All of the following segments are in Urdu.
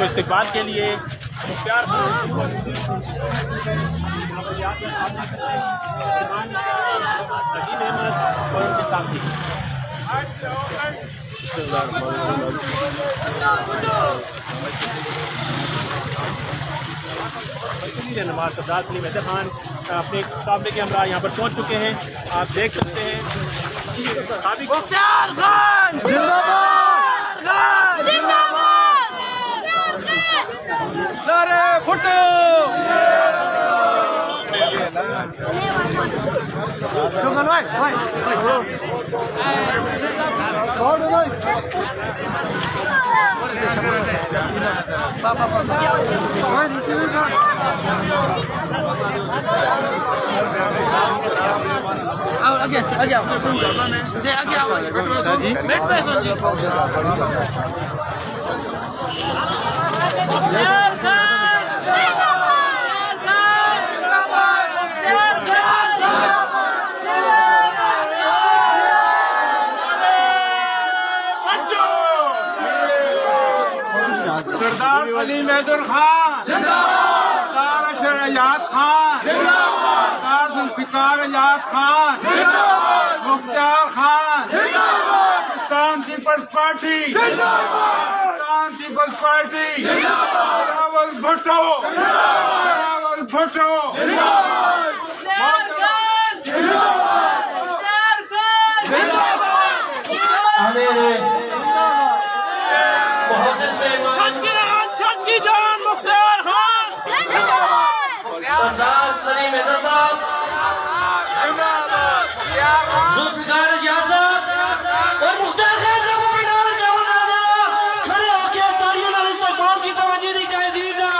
تو استقبال کے لیے مختار اور ان کے ساتھی نماز سردار سلیم حیدر خان اپنے قافلے کے ہمراہ یہاں پر پہنچ چکے ہیں. آپ دیکھ سکتے ہیں مختار خان زندہ باد، زندہ باد، نعرہ بھٹو. چنگن بھائی سردار سلیم حیدر خان، سردار اشرف Ayaz Khan, Sardar Zulfiqar Ayaz Khan, Mukhtar Khan, Pakistan Peoples Party, Pakistan Peoples Party, Rawal Bhutto, Rawal Bhutto. Sardar Saleem Haider صاحب، ذوالفقار ایاز اور مختار خان صاحب مینار کا مناظرہ کھڑے ہو کے تاریخ اور استقبال کی توجہ نہیں کہہ دینا.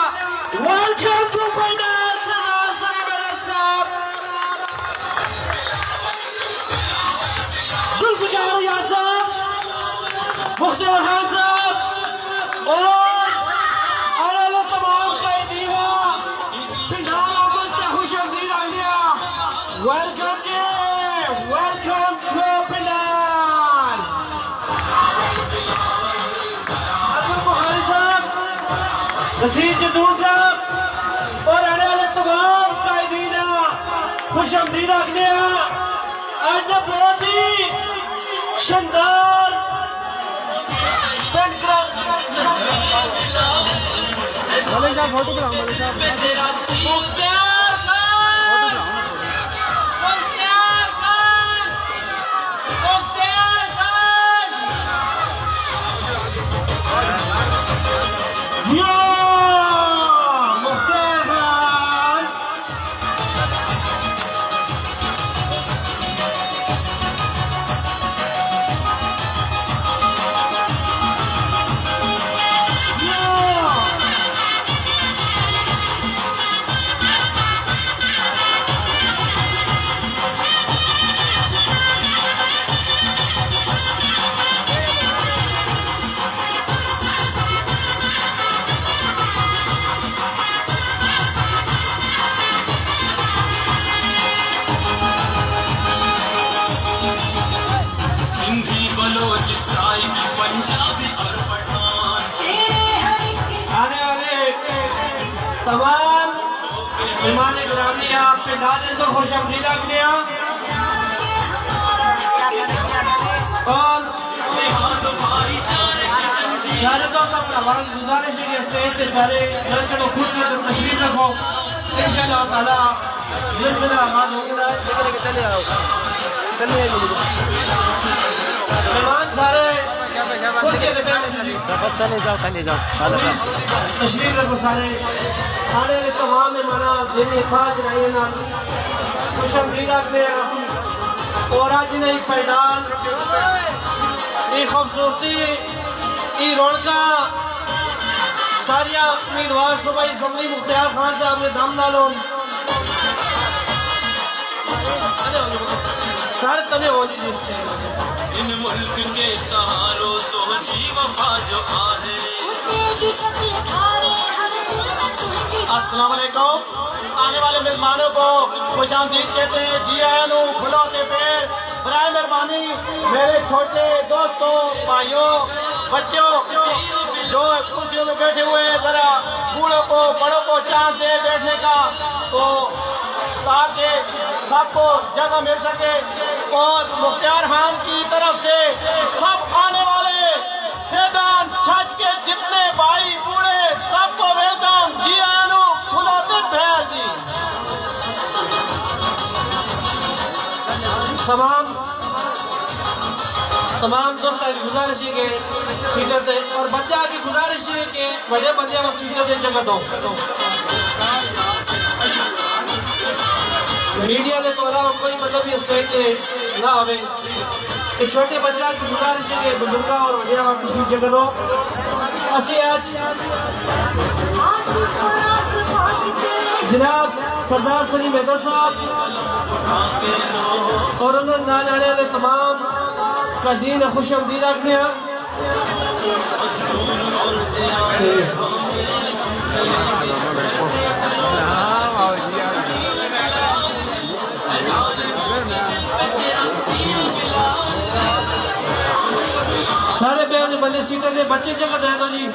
ویلکم ٹو فائنل سردار سلیم حیدر صاحب. ذوالفقار ایاز صاحب، مختار خان صاحب اور ویلکم جی، ویلکم ٹو پنڈال. عبد البخاری صاحب، نصیر جدون صاحب اور آنے والے تمام قائدین خوش آمدید آگنے. آج بہت ہی شاندار پینٹ تمام مہمان گرامی آپ پہ ڈالیں تو خوش آمدید آگے اور سارے دوست اپنا ہماری گزارش ہے کہ اسٹیج کے سارے جل چلو خوش کر تشریف رکھو انشاءاللہ تعالی جلسے آغاز ہو گیا مہمان سارے تشریف رکھو سارے آنے والے تمام مہمان دینی خاص رہی ہیں خوش آمدید آگے اور آج نہیں پیدان یہ خوبصورتی یہ رونقاں ساریاں امیدوار صوبائی اسمبلی مختار خان صاحب نے دم نالوں سارے تنے ہو جی جس کے ان ملک کے سہاروں تو جی وفا جو آئے السلام علیکم آنے والے مہمانوں کو خوش آمدید کہتے ہیں جی آئیں نو کھلو کے پیر برائے مہربانی میرے چھوٹے دوستوں بھائیوں بچوں جو کرسیوں میں بیٹھے ہوئے ہیں ذرا بوڑھوں کو بڑوں کو چانس دے بیٹھنے کا تو تاکہ سب کو جگہ مل سکے اور مختار خان کی طرف سے سب آنے والے سیدان چھچ کے جتنے بھائی بوڑھے سب کو ویلکم جی آنو کھلاتے پھیر جی تمام دوستان کی گزارش ہے کہ سیٹر دے اور بچہ کی گزارش ہے کہ بڑے بندے میں سیٹر دے جگہ دو میڈیا دے تو علاوہ کوئی مطلب یہ اسٹیج دے نہ ہوئے ایک چھوٹے بچہ کی گزارش ہے کہ بزرگاں اور وڈیاں میں کسی جگہ دو اسی آج جناب سردار سلیم حیدر صاحب اور انہوں نے آنے والے تمام صدین خوش آمدید آگے ہیں سارے بیان بندے سیٹیں دے بچے جگہ دے دو جی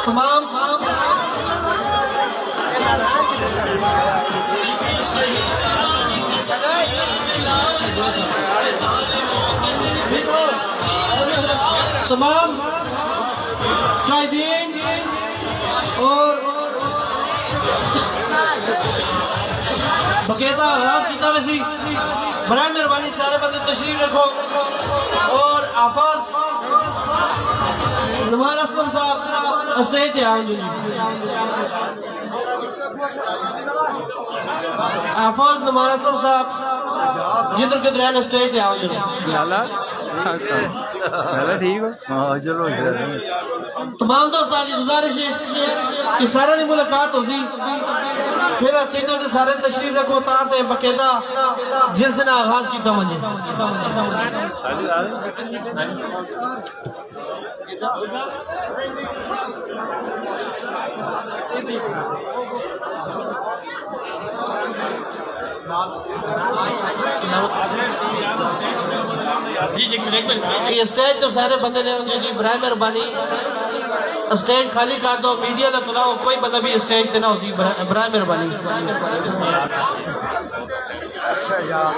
تمام تمام قائدین اور باقاعدہ آغاز کیتا ویسی برائے مہربانی سارے بندے تشریف رکھو اور آفاس نمان اسلم صاحب اسٹیج تے آؤں جی آفاس نمان اسلم صاحب جدر کے درہن اسٹیج تے آؤں جی لالا ٹھیک ہو چلو تمام دوستان کی گزارش ہے کہ سارے نے ملاقات ہو سی پھر سیٹیں تے سارے تشریف رکھو تاں باقاعدہ جلسے نے آغاز کیتا ونجے یہ اسٹیج تو سارے بندے نے جی برائے مہربانی اسٹیج خالی کر دو میڈیا نہ کلاؤ کوئی بندہ بھی اسٹیج تے نہ ہو سی برائے مہربانی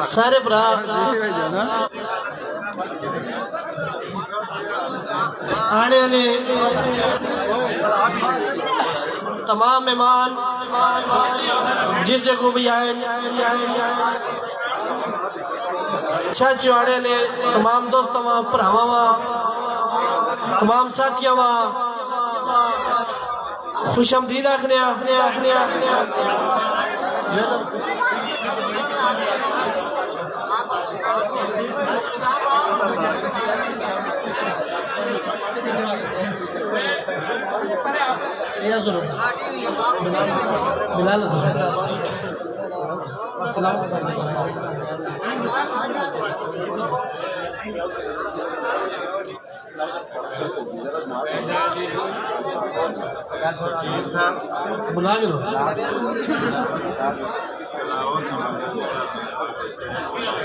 سارے برا آنے والے تمام مہمان جس جگہ بھی آئے چھچ آنے والے تمام دوست وہاں پراواں وہاں تمام ساتھیاں وہاں خوش آمدید آکھنے بلال بلا کے لو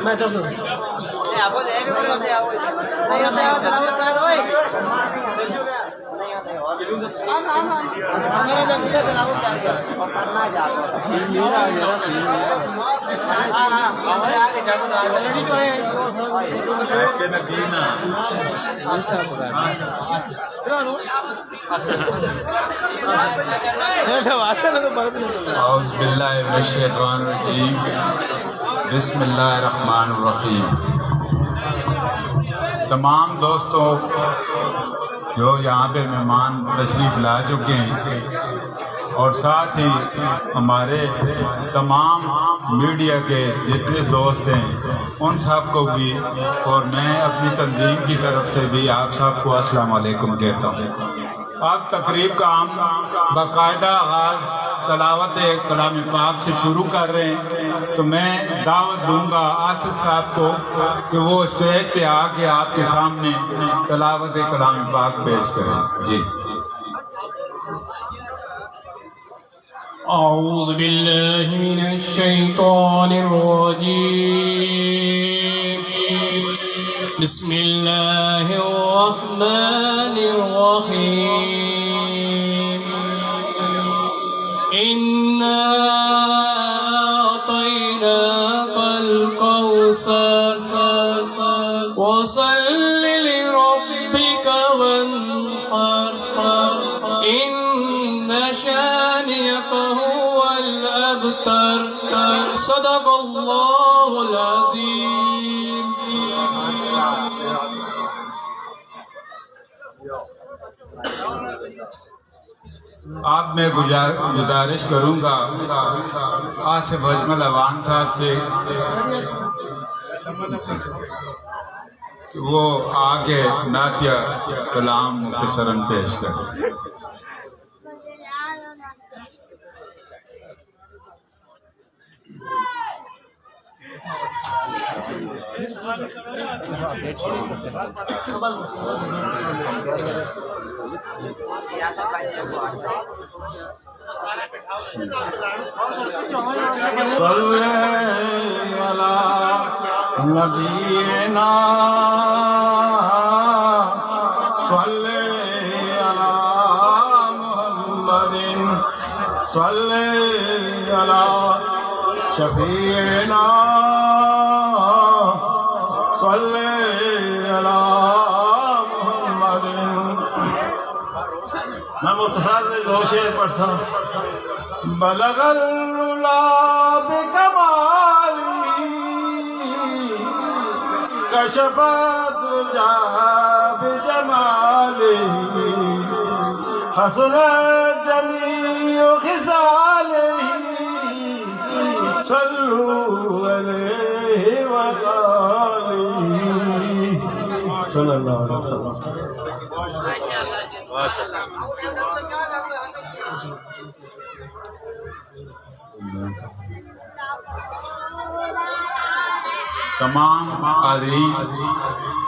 میں دس دوں اعوذ باللہ من الشیطان الرجیم بسم اللہ الرحمن الرحیم. تمام دوستوں جو یہاں پہ مہمان تشریف لا چکے ہیں اور ساتھ ہی ہمارے تمام میڈیا کے جتنے دوست ہیں ان سب کو بھی اور میں اپنی تنظیم کی طرف سے بھی آپ سب کو السلام علیکم کہتا ہوں. اب تقریب کا ہم باقاعدہ آغاز تلاوت کلام پاک سے شروع کر رہے ہیں، تو میں دعوت دوں گا آصف صاحب کو کہ وہ اسٹیج پہ آ کے آپ کے سامنے تلاوت کلام پاک پیش کریں. جی. أعوذ بالله من الشيطان الرجيم. بسم الله الرحمن الرحيم. إنا أعطيناك الكوثر وصل لربك وانحر إن شانئك هو الأبتر. صدق الله العظيم. آپ میں گزارش کروں گا آصف اجمل اوان صاحب سے کہ وہ آگے نعتیہ کلام مختصراً پیش کریں. نبینا صلی علی محمد صلی علی شفیعنا صلی علی محمد. میں مختصر دو شعر پڑھتا ہوں. بلغ العلا بکمالی کشف الدجا بجمالی حسن جمیع خصاله صلوا علیہ وآلہ صلی اللہ علیہ وسلم. تمام حاضرین،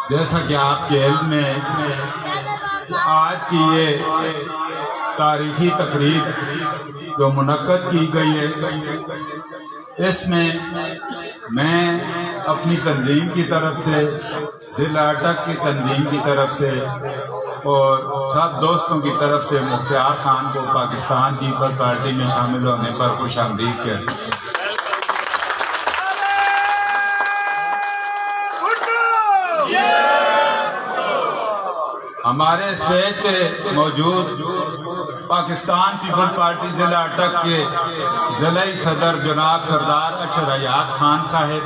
جیسا کہ آپ کے علم میں آج کی یہ تاریخی تقریب جو منعقد کی گئی ہے، اس میں میں اپنی تنظیم کی طرف سے، ضلع اٹک کی تنظیم کی طرف سے اور سب دوستوں کی طرف سے مختار خان کو پاکستان پیپلز پارٹی میں شامل ہونے پر خوش آمدید کہتے ہیں. ہمارے اسٹیج پہ موجود پاکستان پیپل پارٹی ضلع اٹک کے ضلعی صدر جناب سردار اشر حیات خان صاحب،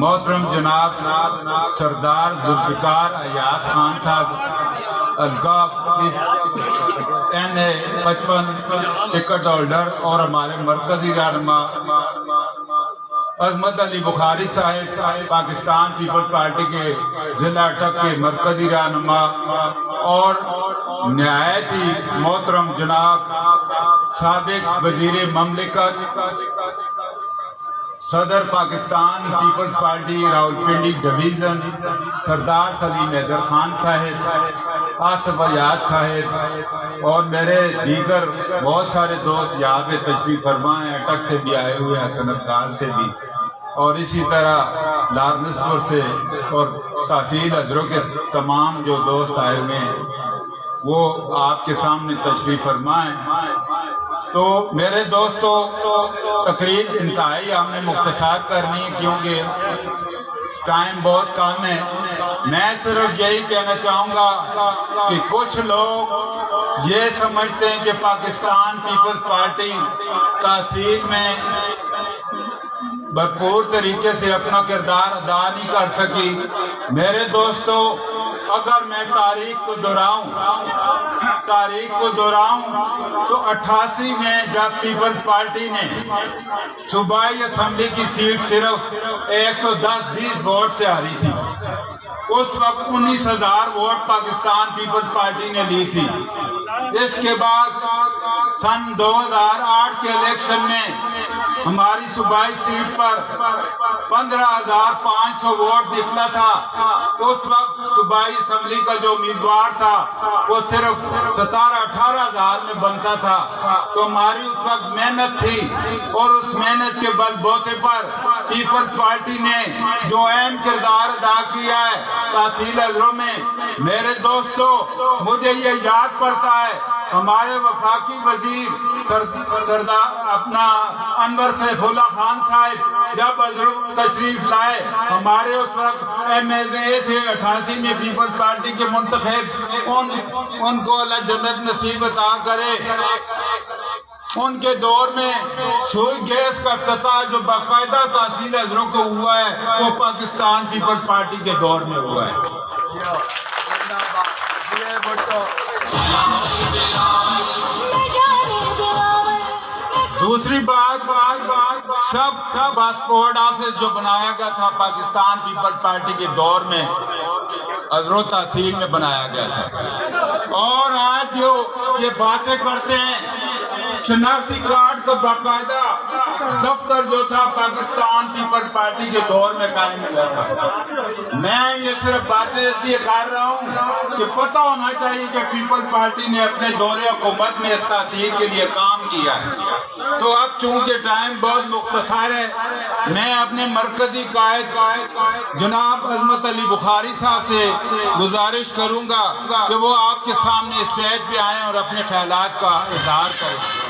محترم جناب سردار ذوالفقار حیات خان صاحب، القاب NA-55 ٹکٹ ہولڈر اور ہمارے مرکزی رہنما عظمت علی بخاری صاحب، پاکستان پیپل پارٹی کے ضلع اٹک کے مرکزی رہنما، اور نہایت ہی محترم جناب سابق وزیر مملکت صدر Pakistan Peoples Party Rawalpindi division سردار سلیم حیدر خان صاحب، آصف ایاد صاحب اور میرے دیگر بہت سارے دوست یہاں پہ تشریف فرما ہیں، اٹک سے بھی آئے ہوئے ہیں، حسنت خان سے بھی، اور اسی طرح لارنس پور سے اور تحصیل حضروں کے تمام جو دوست آئے ہوئے ہیں وہ آپ کے سامنے تشریف فرما ہیں۔ تو میرے دوستو، تقریب انتہائی ہم نے مختصر کرنی ہے کیونکہ ٹائم بہت کم ہے۔ میں صرف یہی کہنا چاہوں گا کہ کچھ لوگ یہ سمجھتے ہیں کہ پاکستان پیپلز پارٹی تحصیل میں بھرپور طریقے سے اپنا کردار ادا نہیں کر سکی۔ میرے دوستو، اگر میں تاریخ کو دہراؤں تو 88 میں جب پیپلز پارٹی نے صوبائی اسمبلی کی سیٹ صرف 110-20 ووٹ سے ہاری تھی، اس وقت 19,000 ووٹ پاکستان پیپلز پارٹی نے لی تھی۔ اس کے بعد سن 2008 کے الیکشن میں ہماری صوبائی سیٹ پر 15,500 ووٹ نکلا تھا۔ اس وقت صوبائی اسمبلی کا جو امیدوار تھا وہ صرف 17-18,000 میں بنتا تھا۔ تو ہماری اس وقت محنت تھی اور اس محنت کے بل بوتے پر پیپلز پارٹی نے جو اہم کردار ادا کیا ہے تحصیل حضروں میں۔ میرے دوستو، مجھے یہ یاد پڑتا ہے ہمارے وفاقی وزیر سردار اپنا انور سیف اللہ خان صاحب جب حضرت تشریف لائے، ہمارے اس وقت ایم ایل اے تھے 88 میں پیپلز پارٹی کے منتخب، ان کو اللہ جنت نصیب عطا کرے۔ ان کے دور میں سوئی گیس کا افتتاح جو باقاعدہ تحصیل حضروں کو ہوا ہے وہ پاکستان پیپلز پارٹی کے دور میں ہوا ہے۔ دوسری بات سب پاسپورٹ آفس جو بنایا گیا تھا پاکستان پیپلز پارٹی کے دور میں حضروں تحصیل میں بنایا گیا تھا، اور آج جو یہ باتیں کرتے ہیں شناختی کارڈ کا باقاعدہ دفتر جو تھا پاکستان پیپلز پارٹی کے دور میں قائم ہوا تھا۔ میں یہ صرف باتیں اس لیے کر رہا ہوں کہ پتہ ہونا چاہیے کہ پیپلز پارٹی نے اپنے دور حکومت میں اس تحصیل کے لیے کام کیا ہے۔ تو اب چونکہ ٹائم بہت مختصر ہے، میں اپنے مرکزی قائد جناب عظمت علی بخاری صاحب سے گزارش کروں گا کہ وہ آپ کے سامنے اسٹیج پہ آئیں اور اپنے خیالات کا اظہار کریں۔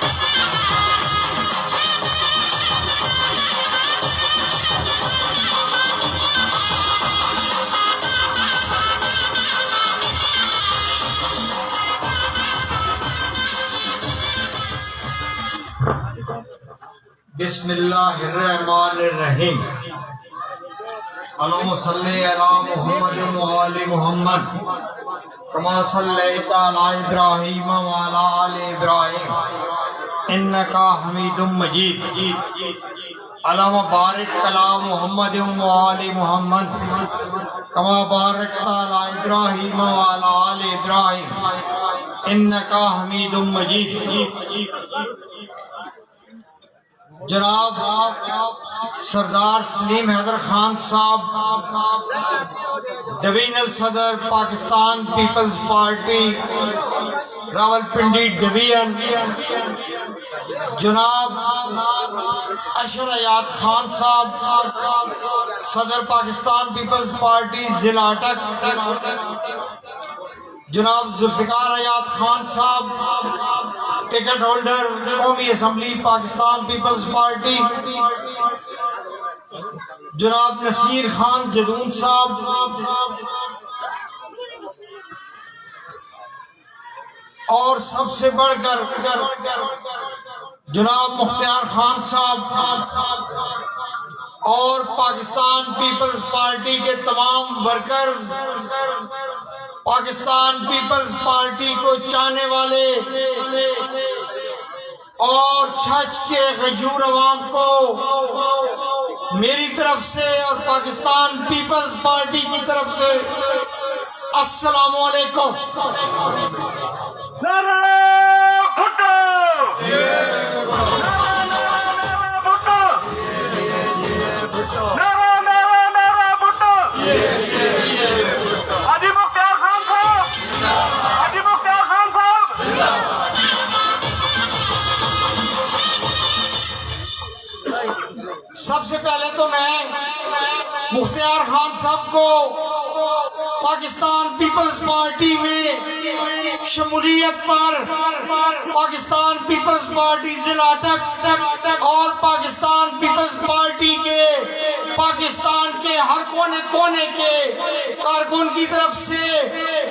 بسم اللہ الرحمن الرحیم۔ اللہم صلی علی محمد و آل محمد کما صلیت علی ابراہیم و علی آل ابراہیم انکا حمید مجید۔ اللہم بارک علی محمد و آل محمد کما بارکت علی ابراہیم و علی آل ابراہیم انکا حمید مجید۔ جناب سردار سلیم حیدر خان صاحب، ڈویژنل صدر Pakistan Peoples Party Rawalpindi division, جناب اشر ایاد خان صاحب، صدر پاکستان پیپلز پارٹی ضلع اٹک، جناب ذوالفقار ایاد خان صاحب، ٹکٹ ہولڈر قومی اسمبلی پاکستان پیپلز پارٹی، جناب نصیر خان جدون صاحب، اور سب سے بڑھ کر جناب مختار خان صاحب اور پاکستان پیپلز پارٹی کے تمام ورکرز، پاکستان پیپلز پارٹی کو چاہنے والے اور چھچ کے غیور عوام کو میری طرف سے اور پاکستان پیپلز پارٹی کی طرف سے السلام علیکم۔ سب سے پہلے تو میں مختار خان صاحب کو پاکستان پیپلز پارٹی میں شمولیت پر پاکستان پیپلز پارٹی ضلع اٹک اور پاکستان پیپلز پارٹی کے پاکستان کے ہر کونے کونے کے کارکن کی طرف سے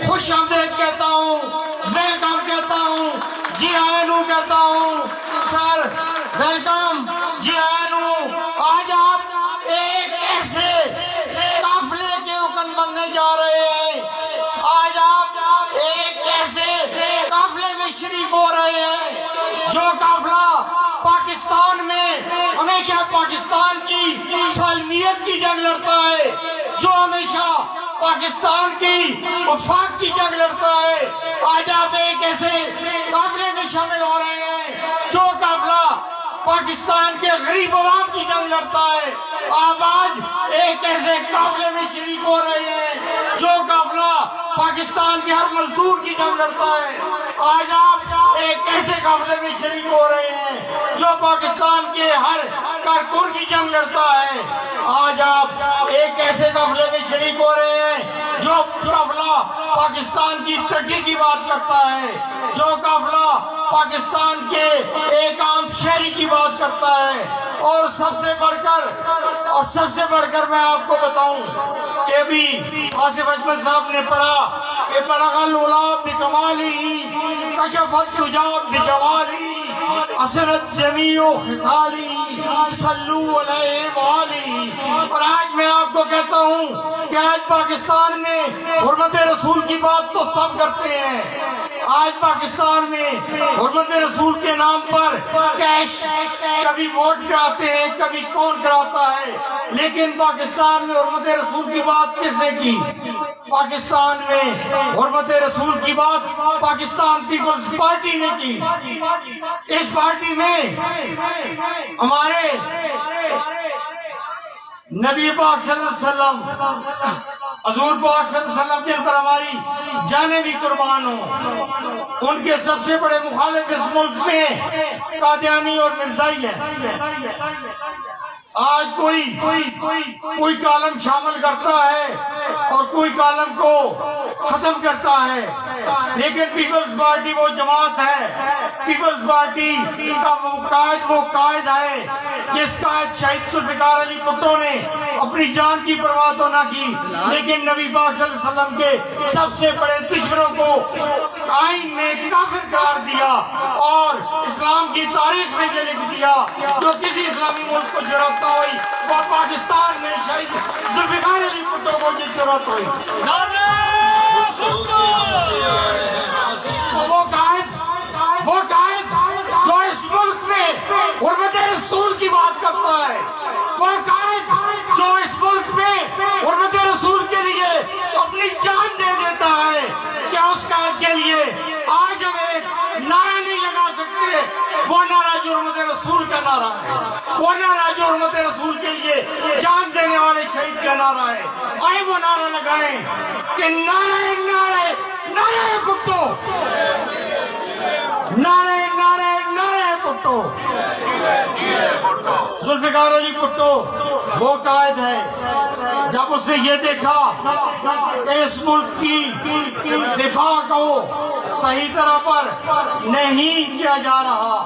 خوش آمدید کہتا ہوں، ویلکم کہتا ہوں، جی آئینو کہتا ہوں۔ سر ویلکم، جی آئینو۔ آج آپ ایک ایسے قافلے کے حکم بننے جا رہے ہیں، آج آپ ایک ایسے قافلے میں شریک ہو رہے ہیں جو قافلہ پاکستان میں ہمیشہ پاکستان کی سالمیت کی جنگ لڑتا ہے، جو ہمیشہ پاکستان کی وفاق کی جنگ لڑتا ہے۔ آج آپ ایک ایسے قافلے میں شامل ہو رہے ہیں جو قافلہ پاکستان کے غریب عوام کی جنگ لڑتا ہے۔ آپ آج ایک ایسے قافلے میں شریک ہو رہے ہیں جو قافلہ پاکستان کے ہر مزدور کی جنگ لڑتا ہے۔ آج آپ ایک ایسے قافلے میں شریک ہو رہے ہیں جو پاکستان کے ہر کارکن کی جنگ لڑتا ہے۔ آج آپ ایک ایسے قافلے میں شریک ہو رہے ہیں جو قافلہ پاکستان کی ترقی کی بات کرتا ہے، جو قافلہ پاکستان کے ایک عام شہری کی بات کرتا ہے۔ اور سب سے بڑھ کر میں آپ کو بتاؤں کہ ابھی آصف اجمل صاحب نے پڑھا کہ بلغ العلا بکمالہ کشف الدجا بجمالہ اثرت جمیع خصالہ صلو علیہ وآلہ۔ اور آج میں آپ کو کہتا ہوں کہ آج پاکستان میں حرمت رسول کی بات تو سب کرتے ہیں، آج پاکستان میں حرمت رسول کے نام پر کیش کبھی ووٹ کراتے ہیں، کبھی کون کراتا ہے، لیکن پاکستان میں حرمت رسول کی بات کس نے کی؟ پاکستان میں حرمت رسول کی بات پاکستان پیپلز پارٹی نے کی۔ اس پارٹی میں ہمارے نبی پاک صلی اللہ علیہ وسلم، حضور پاک صلی اللہ علیہ وسلم کے اوپر ہماری جانیں بھی قربان ہوں، ان کے سب سے بڑے مخالف اس ملک میں قادیانی اور مرزائی ہیں۔ آج کوئی کالم شامل کرتا ہے اور کوئی کالم کو ختم کرتا ہے، لیکن پیپلز پارٹی وہ جماعت ہے، پیپلز پارٹی کا وہ قائد ہے جس قائد شہید ذوالفقار علی بھٹو نے اپنی جان کی پرواہ تو نہ کی، لیکن نبی پاک صلی اللہ علیہ وسلم کے سب سے بڑے دشمنوں کو آئین میں کافر قرار دیا اور اسلام کی تاریخ میں یہ لکھ دیا جو کسی اسلامی ملک کو ضرورت نہ ہوئی، وہ پاکستان میں شہید ذوالفقار علی بھٹو کو یہ ضرورت ہوئی۔ وہ قائد جو اس ملک میں حرمت رسول کی بات کرتا ہے، وہ قائد جو اس ملک میں حرمت رسول کے لیے اپنی جان دے دیتا ہے، کیا اس قائد کے لیے آج ہم ایک نعرہ نہیں لگا سکتے؟ وہ نعرہ جو حرمت رسول کا نعرہ ہے، وہ نعرہ جو حرمت رسول کے لیے جان دینے والے شہید کا نعرہ ہے۔ آئے وہ نعرہ لگائیں کہ نعرہ نعرہ نعرہ بھٹو، نعرہ نعرہ نعرہ بھٹو۔ ذوالفقار علی بھٹو وہ قائد ہے، جب اس نے یہ دیکھا کہ اس ملک کی دفاع کو صحیح طرح پر نہیں کیا جا رہا،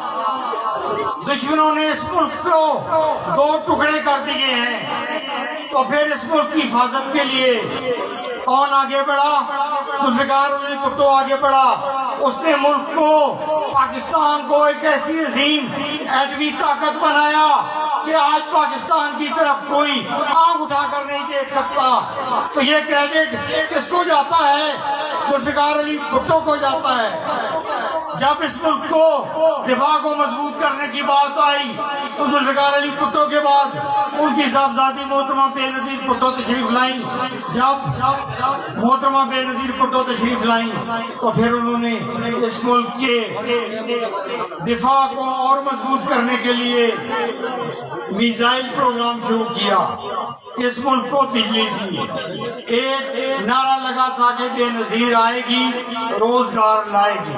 دشمنوں نے اس ملک کو دو ٹکڑے کر دیے ہیں، تو پھر اس ملک کی حفاظت کے لیے کون آگے بڑھا؟ ذوالفقار علی بھٹو آگے بڑھا۔ اس نے ملک کو، پاکستان کو ایک ایسی عظیم ایٹمی طاقت بنایا کہ آج پاکستان کی طرف کوئی آنکھ اٹھا کر نہیں دیکھ سکتا۔ تو یہ کریڈٹ کس کو جاتا ہے؟ ذوالفقار علی بھٹو کو جاتا ہے۔ جب اس ملک کو دفاع کو مضبوط کرنے کی بات آئی تو ذوالفقار علی بھٹو کے بعد ان کی صاحبزادی محترمہ بے نظیر بھٹو تشریف لائیں۔ جب محترمہ بے نظیر بھٹو تشریف لائیں تو پھر انہوں نے اس ملک کے دفاع کو اور مضبوط کرنے کے لیے میزائل پروگرام شروع کیا، اس ملک کو بجلی دی، ایک نعرہ لگا تھا کہ بے نظیر آئے گی روزگار لائے گی،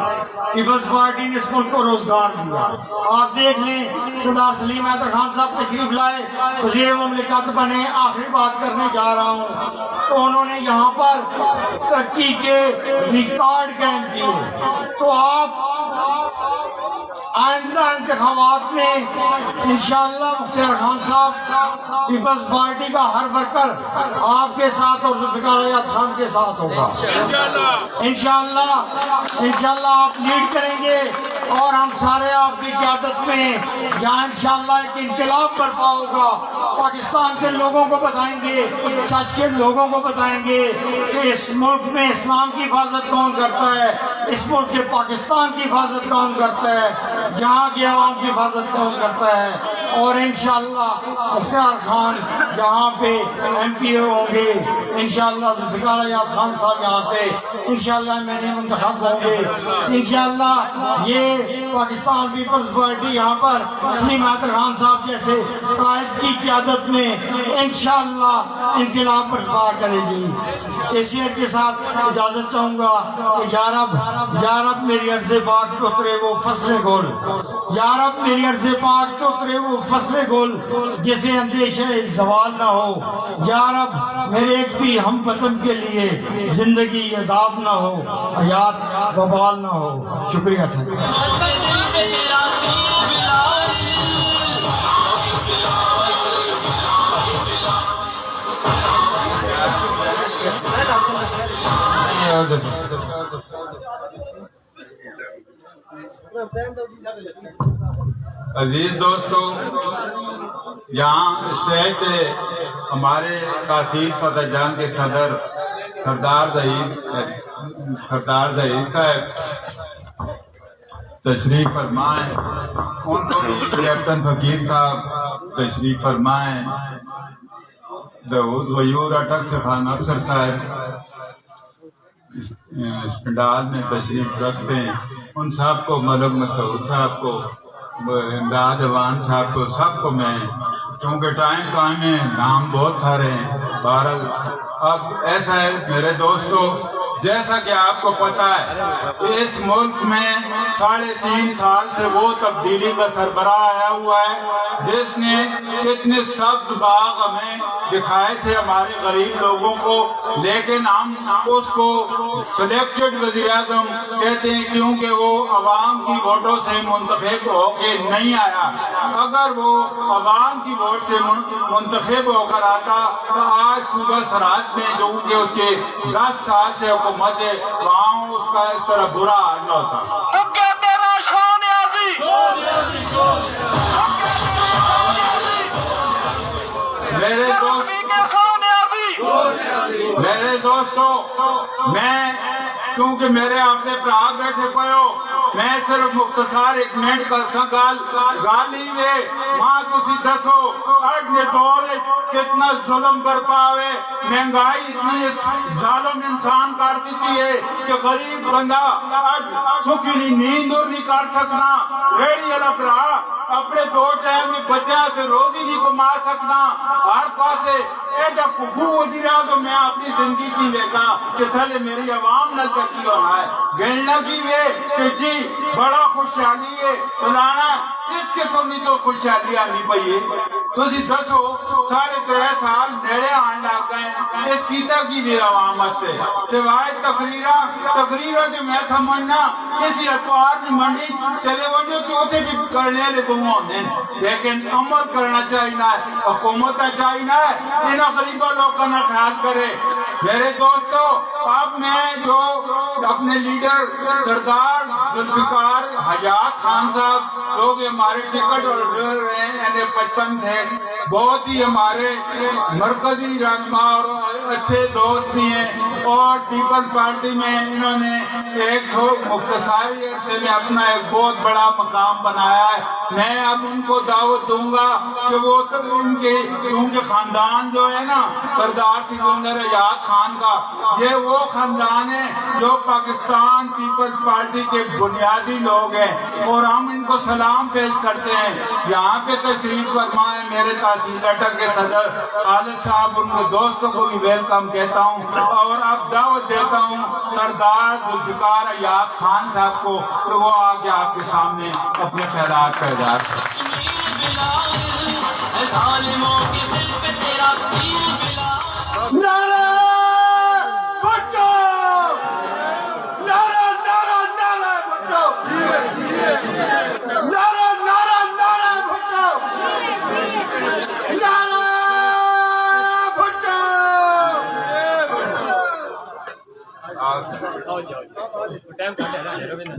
پیپلز پارٹی نے اس ملک کو روزگار دیا۔ آپ دیکھ لیں سردار سلیم حیدر خان صاحب تشریف لائے، وزیر مملکت بنے، آخری بات کرنے جا رہا ہوں، تو انہوں نے یہاں پر ترقی کے ریکارڈ قائم کیے۔ تو آپ آئندہ انتخابات میں انشاءاللہ مختار خان صاحب پیپلز پارٹی کا ہر ورکر آپ کے ساتھ اور ذوالفقار ریاض خان کے ساتھ ہوگا انشاءاللہ آپ لیڈ کریں گے، اور ہم سارے آپ کی قیادت میں جہاں انشاءاللہ ایک انقلاب برپا ہوگا، پاکستان کے لوگوں کو بتائیں گے، چرچ کے لوگوں کو بتائیں گے کہ اس ملک میں اسلام کی حفاظت کون کرتا ہے، اس ملک کے پاکستان کی حفاظت کون کرتا ہے، جہاں کی عوام کی حفاظت کون کرتا ہے۔ اور انشاءاللہ مختار خان جہاں پہ ایم پی ہوں گے، انشاءاللہ ذوالفقار ریاض خان صاحب یہاں سے انشاءاللہ میں نے منتخب ہوں گے، انشاءاللہ یہ پاکستان پیپلز پارٹی یہاں پر سلیم حیدر خان صاحب جیسے قائد کی قیادت میں انشاءاللہ انقلاب برپا کرے گی۔ حیثیت کے ساتھ اجازت چاہوں گا کہ یا رب میری عرض پاک تو اترے وہ فصل گل، یا رب میری عرض پاک تو اترے وہ فصل گل جسے اندیشہ زوال نہ ہو، یا رب میرے ایک بھی ہم وطن کے لیے زندگی عذاب نہ ہو، حیات وبال نہ ہو۔ شکریہ تھا۔ عزیز دوستو، یہاں اسٹیج پہ ہمارے تحصیل فتح جان کے صدر سردار ظہیر صاحب تشریف فرمائیں، ان کو کیپٹن فقیر صاحب تشریف فرمائیں، داؤد غیور اٹک سے خان افسر صاحب اس پنڈال میں تشریف رکھتے ہیں، ان صاحب کو، ملک مسعود صاحب کو، امداد اوان صاحب کو، سب کو میں، کیونکہ ٹائم ہے، نام بہت سارے ہیں، بہرحال اب ایسا ہے میرے دوستو، جیسا کہ آپ کو پتا ہے اس ملک میں 3.5 سال سے وہ تبدیلی کا سربراہ آیا ہوا ہے جس نے کتنے سبز باغ ہمیں دکھائے تھے ہمارے غریب لوگوں کو، لیکن ہم اس کو سلیکٹڈ وزیر اعظم کہتے ہیں کیونکہ وہ عوام کی ووٹوں سے منتخب ہو کے نہیں آیا۔ اگر وہ عوام کی ووٹ سے منتخب ہو کر آتا تو آج صوبہ سرحد میں جو کہ اس کے 10 سال سے حکومت ہے وہاں اس کا اس طرح برا حال نہ ہوتا۔ میرے دوستو، میں کیونکہ میرے اپنے برا بیٹھے پے ہو، میں صرف مختصر 1 منٹ کر سکا گالی میں وہاں تسی دسو اج نے دور کتنا ظلم کر پاوے، مہنگائی اتنی ظالم انسان کر دیتی ہے کہ غریب بندہ اج سکھی نیند اور نہیں کر سکنا، ریڑی والا برا اپنے 2 ٹائم میں بچہ سے روزی نہیں کما سکنا، ہر پاسے اے جب وزیر اعظم میں اپنی زندگی کی دیکھا کہ تھلے میری عوام نل پر کی ہونا ہے گھلنا کی ہے کہ جی بڑا خوشحالی ہے فلانا، اس قسم کی تو خوشحالی آنی پئی ہے۔ تسی دسو 3.5 سال نیڑے آن لگ گئے، اس کیتا کی بھی عوامت ہے سوائے تقریرہ جو میں سمجھنا کسی اتوار کی منڈی چلے وجہ تو اسے بھی کرنے لے بہوں ہونے، لیکن عمل کرنا چاہینا ہے، حکومت چاہینا ہے انہاں غریبہ لوگ کا نہ خیال کرے۔ میرے دوستو، اب میں جو اپنے لیڈر سردار ذوالفقار حیات خان صاحب جو کہ ہمارے ٹکٹ اور 55 تھے، بہت ہی ہمارے مرکزی رہنما اور اچھے دوست بھی ہیں، اور پیپلز پارٹی میں انہوں نے ایک مختصری عرصے میں اپنا ایک بہت بڑا مقام بنایا ہے۔ میں اب ان کو دعوت دوں گا کہ وہ ان کے خاندان جو ہے نا سردار سکندر ایاز خان کا، یہ وہ خاندان ہے جو پاکستان پیپلز پارٹی کے بنیادی لوگ ہیں، اور ہم ان کو سلام پیش کرتے ہیں۔ یہاں پہ تشریف فرما ہے میرے تحصیل اٹک کے صدر خالد صاحب، ان کے دوستوں کو بھی ویلکم کہتا ہوں، اور اب دعوت دیتا ہوں سردار ذوالفقار ایاز خان صاحب کو کہ وہ آگے آپ کے سامنے اپنے خیالات کا اظہار کریں۔ کشمیر بلال ہے ظالموں کے دل پہ تیرا تیر بلال۔ نعرہ بھٹو، نعرہ نعرہ نعرہ بھٹو، نعرہ نعرہ نعرہ بھٹو، نعرہ بھٹو۔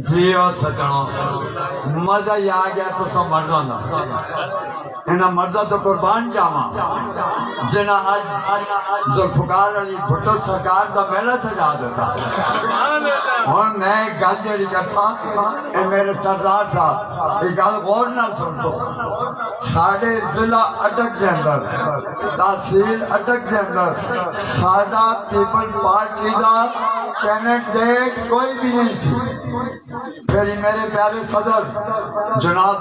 جی اور سجنوں، مزہ ہی آ گیا تو سب مردوں دا انہاں مردہ تو قربان جاواں جنہاں اج ذوالفقار علی بھٹو سرکار دا میلہ سجا دیتا۔ اور میں گل جڑی کرتا اے میرے سردار صاحب یہ گل غور نال سنو، ساڈے ضلع اٹک دے اندر تحصیل اٹک دے اندر ساڈا پیپل پارٹی دا کینڈیڈیٹ کوئی بھی نہیں تھی۔ پھر میرے پیارے صدر جناب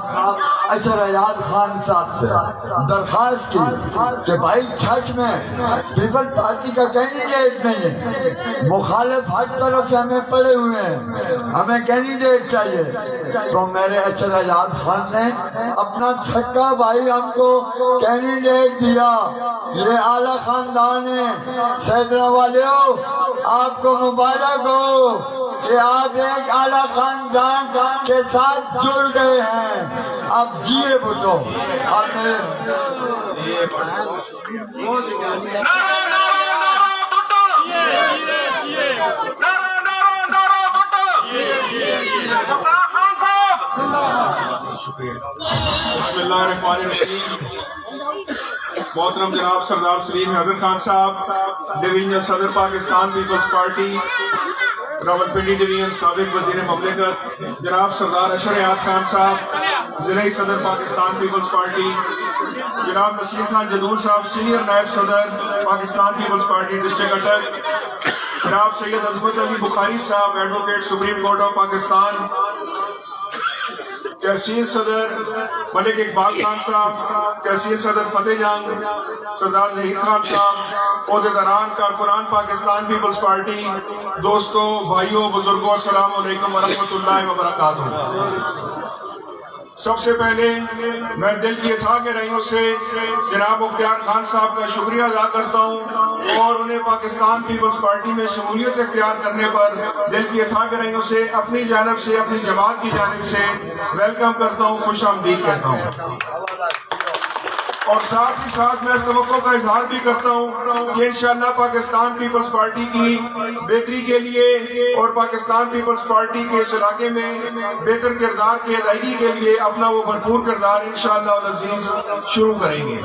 اشر ایاز خان صاحب سے درخواست کی کہ بھائی چھش میں پیپل پارٹی کا کینڈیڈیٹ نہیں ہے، مخالف ہر طرف سے ہمیں پڑے ہوئے ہیں، ہمیں کینڈیڈیٹ چاہیے۔ تو میرے اشر ایاز خان نے اپنا چھکا بھائی ہم کو کینڈیڈیٹ دیا۔ یہ اعلیٰ خاندان ہے، سیدنا والیو آپ کو مبارک ہو کہ آپ ایک اعلیٰ خاندان کے ساتھ جڑ گئے ہیں۔ اب جیے بھٹو، آپ نے بسم اللہ الرحمن الرحیم۔ محترم جناب سردار سلیم حیدر خان صاحب، ڈویژنل صدر Pakistan Peoples Party Rawalpindi division, سابق وزیر مملکت جناب سردار اشر ایاز خان صاحب، ضلعی صدر پاکستان پیپلز پارٹی جناب نصیر خان جدول صاحب، سینئر نائب صدر Pakistan Peoples Party district Attock, جناب Syed Azmat Ali Bukhari sahib, advocate Supreme Court of Pakistan, تحصیل صدر ملک اقبال خان صاحب، تحصیل صدر فتح جنگ سردار ظہیر خان صاحب، عہدیداران کارکنان پاکستان پیپلز پارٹی، دوستوں، بھائیوں، بزرگوں، السلام علیکم ورحمۃ اللہ وبرکاتہ۔ سب سے پہلے میں دل کی اتھا کے رائیوں سے جناب مختار خان صاحب کا شکریہ ادا کرتا ہوں، اور انہیں پاکستان پیپلز پارٹی میں شمولیت اختیار کرنے پر دل کی اتھا کے رائیوں سے اپنی جانب سے، اپنی جماعت کی جانب سے ویلکم کرتا ہوں، خوش آمدید کہتا ہوں۔ اور ساتھ ہی ساتھ میں اس توقع کا اظہار بھی کرتا ہوں کہ انشاءاللہ پاکستان پیپلز پارٹی کی بہتری کے لیے اور پاکستان پیپلز پارٹی کے اس علاقے میں بہتر کردار کی ادائیگی کے لیے اپنا وہ بھرپور کردار انشاءاللہ العزیز شروع کریں گے۔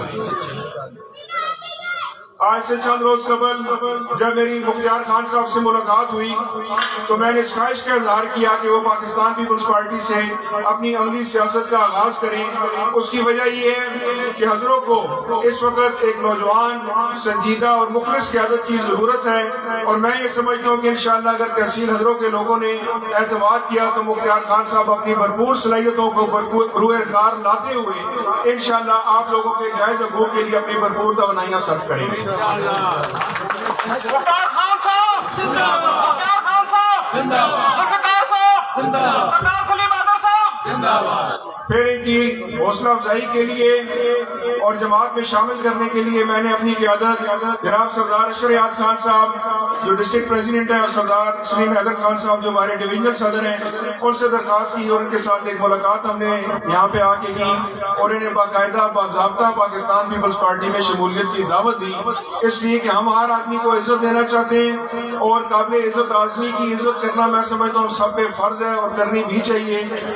آج سے چند روز قبل جب میری مختار خان صاحب سے ملاقات ہوئی تو میں نے اس خواہش کا اظہار کیا کہ وہ پاکستان پیپلز پارٹی سے اپنی عملی سیاست کا آغاز کریں۔ اس کی وجہ یہ ہے کہ حضروں کو اس وقت ایک نوجوان، سنجیدہ اور مخلص قیادت کی ضرورت ہے، اور میں یہ سمجھتا ہوں کہ انشاءاللہ اگر تحصیل حضروں کے لوگوں نے اعتماد کیا تو مختار خان صاحب اپنی بھرپور صلاحیتوں کو بروئے کار لاتے ہوئے انشاءاللہ آپ لوگوں کے جائز حقوق کے لیے اپنی بھرپور توانائیاں صرف کریں گے۔ مختار خان صاحب زندہ باد، مختار خان صاحب زندہ باد، ذوالفقار صاحب زندہ باد، سردار سلیم حیدر صاحب زندہ باد۔ پھر ان کی حوصلہ افزائی کے لیے اور جماعت میں شامل کرنے کے لیے میں نے اپنی قیادت جناب سردار اشر ایاز خان صاحب جو ڈسٹرکٹ پریزیڈنٹ ہیں اور سردار سلیم حیدر خان صاحب جو ہمارے ڈویژنل صدر ہیں ان سے درخواست کی، اور ان کے ساتھ ایک ملاقات ہم نے یہاں پہ آ کے کی، اور انہیں باقاعدہ باضابطہ پاکستان پیپلز پارٹی میں شمولیت کی دعوت دی، اس لیے کہ ہم ہر آدمی کو عزت دینا چاہتے ہیں، اور قابل عزت آدمی کی عزت کرنا میں سمجھتا ہوں سب پہ فرض ہے اور کرنی بھی چاہیے۔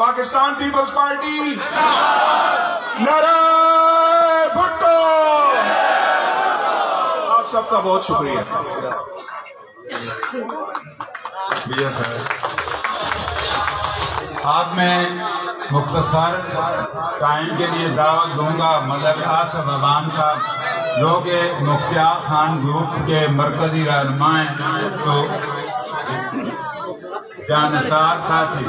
پاکستان پیپلز پارٹی نعرہ بھٹو. آپ سب کا بہت شکریہ. بھیا صاحب آپ میں مختصر ٹائم کے لیے دعوت دوں گا ملک آصف ابان صاحب جو کہ مختار خان گروپ کے مرکزی رہنما ہیں، تو جان نثار ساتھی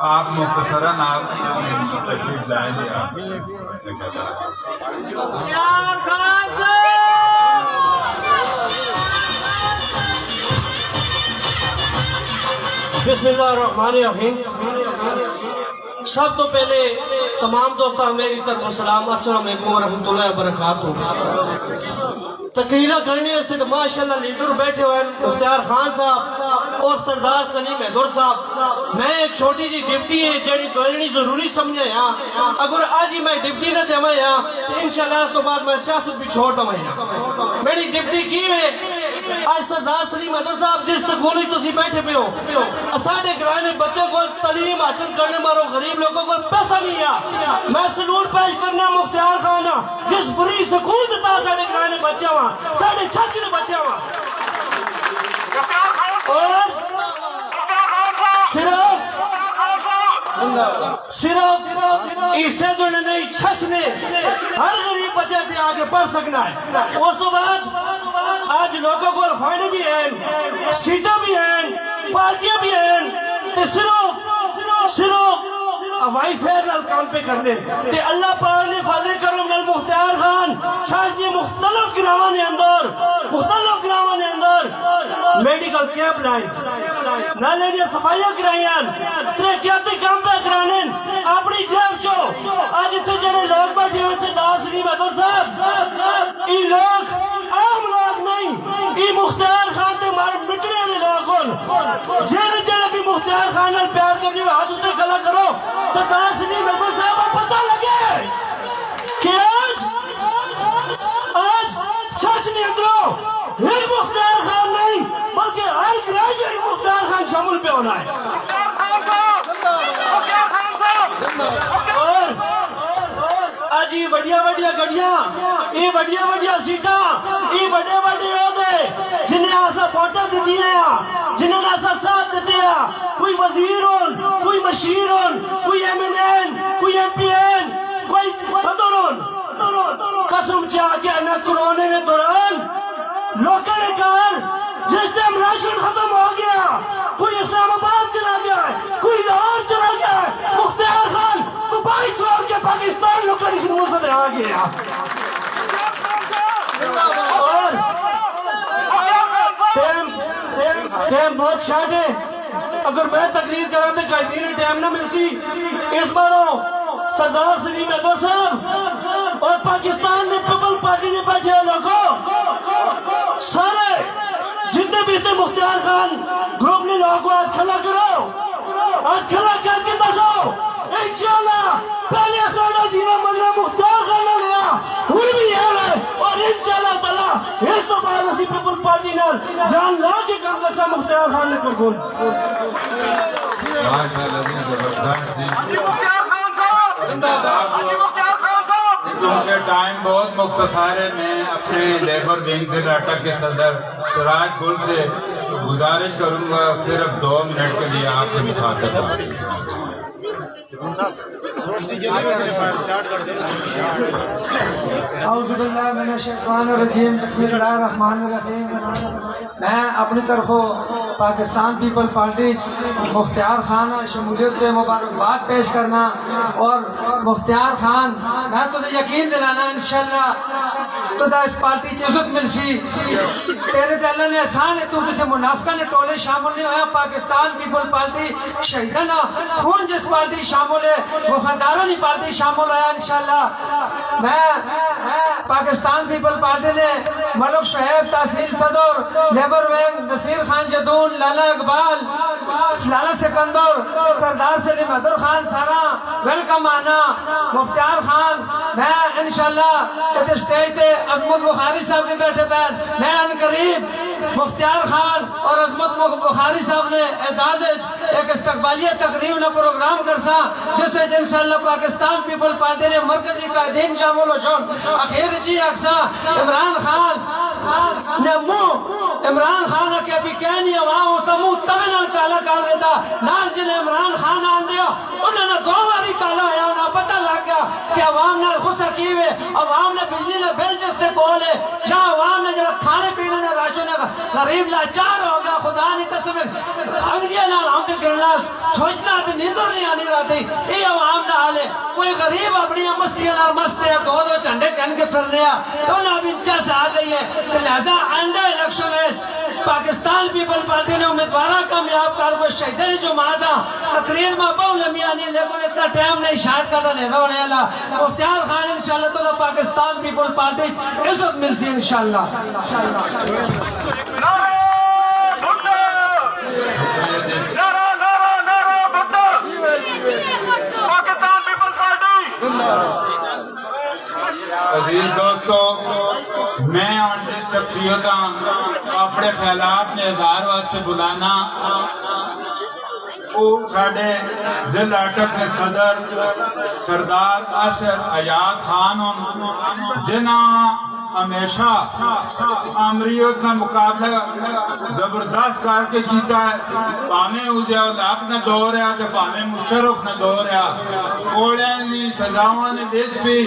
آپ مختصراً آپ تشریف لائیں گے. بسم اللہ الرحمن الرحیم. سب تو پہلے تمام دوستان میری طرف سلام، السلام علیکم ورحمۃ اللہ وبرکاتہ. تقریرہ کرنے سے ماشاءاللہ لیڈر بیٹھے ہوئے ہیں، مختار خان صاحب اور سردار سلیم حیدر صاحب. میں ایک چھوٹی سی ڈپٹی ہے جڑی دوڑنی ضروری سمجھے ہاں. اگر آج ہی میں ڈپٹی نہ دے میں ہاں تو انشاءاللہ اس تو بعد میں سیاست بھی چھوڑ دوں ہاں. میری ڈپٹی کی ہے آج سردار سلیم حیدر صاحب جس سکول ہی تسی بیٹھے پہ ہو. ساڑھے گرائے بچے کو تعلیم حاصل کرنے مارو غریب لوگوں کو پیسہ نہیں ہے. میں سلوٹ پیش کرنا مختار خان جس بری سکول دیتا ساڑھے گرائے بچے ہوا ساڑھے چھچ نے بچے ہوا اور صرف اسے دوڑنے نہیں چھچ نے ہر غریب بچے تے آگے پڑھ سکنا ہے. اس تو بعد آج لوگوں کو فائدے بھی ہیں، سیٹیں بھی ہیں، پارٹیاں بھی ہیں، تے صرف ہوائی فیر نال کام پہ کرنے تے اللہ پاک نے فضل کرم نال مختار خان شاید یہ مختلف گراواں نے اندر میڈیکل کیمپ لائن نالے نے صفائیاں کرائیاں ترقیاتی کام پہ کرانے اپنی جیب چو. آج اتنے جڑے لوگ بیٹھے ہوئے سردار سلیم حیدر صاحب ای لوگ عام لوگ نہیں، ای مختار خان تے مار مٹنے والے لوگ ہون. جڑے بھی مختار خان نال پیار کرنے ہوئے ہاتھ اتنے گلا کرو. سردار سلیم حیدر صاحب کو پتہ لگے کہ آج چھچ نے اندروں ایک مختار خان نہیں بلکہ ہر گریجویٹ مختار خان شامل پہ ہونا ہے. اور آج یہ وڈیا گڑیاں، یہ وڈیا سیٹاں، یہ وڈے عہدے جنہیں آسا ووٹاں دیتی ہیں، جنہیں آسا ساتھ دیتے ہیں، کوئی وزیر ہون، کوئی مشیر ہون، کوئی ایم این این، کوئی ایم پی این، کوئی صدر ہون. قسم چاہ کے نہ کرونے نے دوران لوکاں نے کہا جس ٹائم راشن ختم ہو گیا کوئی اسلام آباد چلا گیا ہے، کوئی لاہور چلا گیا ہے، مختار خان دبئی چھوڑ کے پاکستان لوگوں کی خدمت سے آ گیا. اور ٹائم بہت شاید ہے، اگر میں تقریر کرا تو کئی دن ٹائم نہ ملتی. اس باروں سردار سلیم حیدر صاحب اور پاکستان میں پیپل پارٹی نے بیٹھے لوگوں سارے جتنے بھی تھے مختار خان گروپ نے لوگوں کو ہاتھ کھلا کرو، ہاتھ کھلا کر کے دسو انشاءاللہ پہلے سونا جینا منگنا مختار خان نے لیا ہوئی بھی ہے اور انشاءاللہ تعالیٰ اس تو بعد اسی پیپل پارٹی نال جان لا کے کام کرسا مختار خان نے کر گول. کیونکہ ٹائم بہت مختصر ہے، میں اپنے لیبر ونگ سے ڈاٹا کے صدر سراج گل سے گزارش کروں گا صرف 2 منٹ کے لیے آپ سے مخاطب ہوں. اعوذ باللہ من الشیطان الرجیم، بسم اللہ الرحمن الرحیم. میں اپنی طرف پاکستان پیپل پارٹی مختار خان شمولیت سے مبارکباد پیش کرنا اور مختار خان میں تو یقین دلانا انشاءاللہ تو دا اس پارٹی چی عزت ملشی تیرے تے اللہ نے احسان ہے تو کسی منافقہ نے ٹولے شامل نہیں ہویا. پاکستان پیپل پارٹی شہیدان خون جس پارٹی شامل ہے وفادارانی پارٹی شامل ہے انشاءاللہ. میں پاکستان پیپل پارٹی نے ملک شعیب تحصیل صدر لیبر ونگ نصیر خان جدون لالا اقبال لالا سکندر سردار سلیم حیدر خان سارا ویلکم آنا مختار خان. میں انشاءاللہ اس سٹیج تے عظمت بخاری صاحب نے بیٹھے پہن میں ان قریب مختار خان اور عظمت بخاری صاحب نے اعزاز ایک استقبالیہ تقریب نے پروگرام کرسا جس سے انشاءاللہ پاکستان پیپل پارٹی نے مرکزی قائدین شامل ہو شون اخیر جی اکسا عمران خان نے عمران خان کے ابھی کہنی عوام اس کا منہ تبے نال کالا کر دیتا نال جن عمران خان آن دیا انہوں نے 2 باری کالا آیا انہوں پتہ لگ گیا کہ عوام نے غصہ کی ہوئے عوام نے بجلی نے بل جس سے کول ہے یا عوام نے جب کھانے پینے نے راشن غریب لاچار ہو گیا خدا نے قسم انگریہ نال آن دے کرنا سوچنا تو نیندر نہیں آنی رہتی یہ عوام نہ حالے کوئی غریب اپنی مستیاں نال مستے ہیں 2 جھنڈے کہن کے پھرنے ہیں تو انہوں اب انچہ سے آ گئی ہے لہذا آئندہ الیکشن میں پاکستان پیپل پارٹی نے امیدوارہ کامیاب کر وہ شہیدری جو مادہ تقریر میں بہو لمیانی لیکن اتنا ٹائم نہیں شاید کرنا نہیں رو رہے اللہ مختار خان انشاءاللہ تو پاکستان پیپل پارٹی اس وقت مل سی انشاءاللہ عزیز دوستو میں اور شخصیت اپنے خیالات میں اظہار واسطے بلانا وہ ساڑھے ضلع اٹک کے صدر سردار اشر حیات خان جنہاں ہمیشہ امریت نہ مقابلہ زبردست کر کے کیتا ہے پامیں اوزے اولاق نہ دو رہا تو پامیں مشرف نہ دو رہا کوڑے نہیں سزاواں نے دیکھ بھی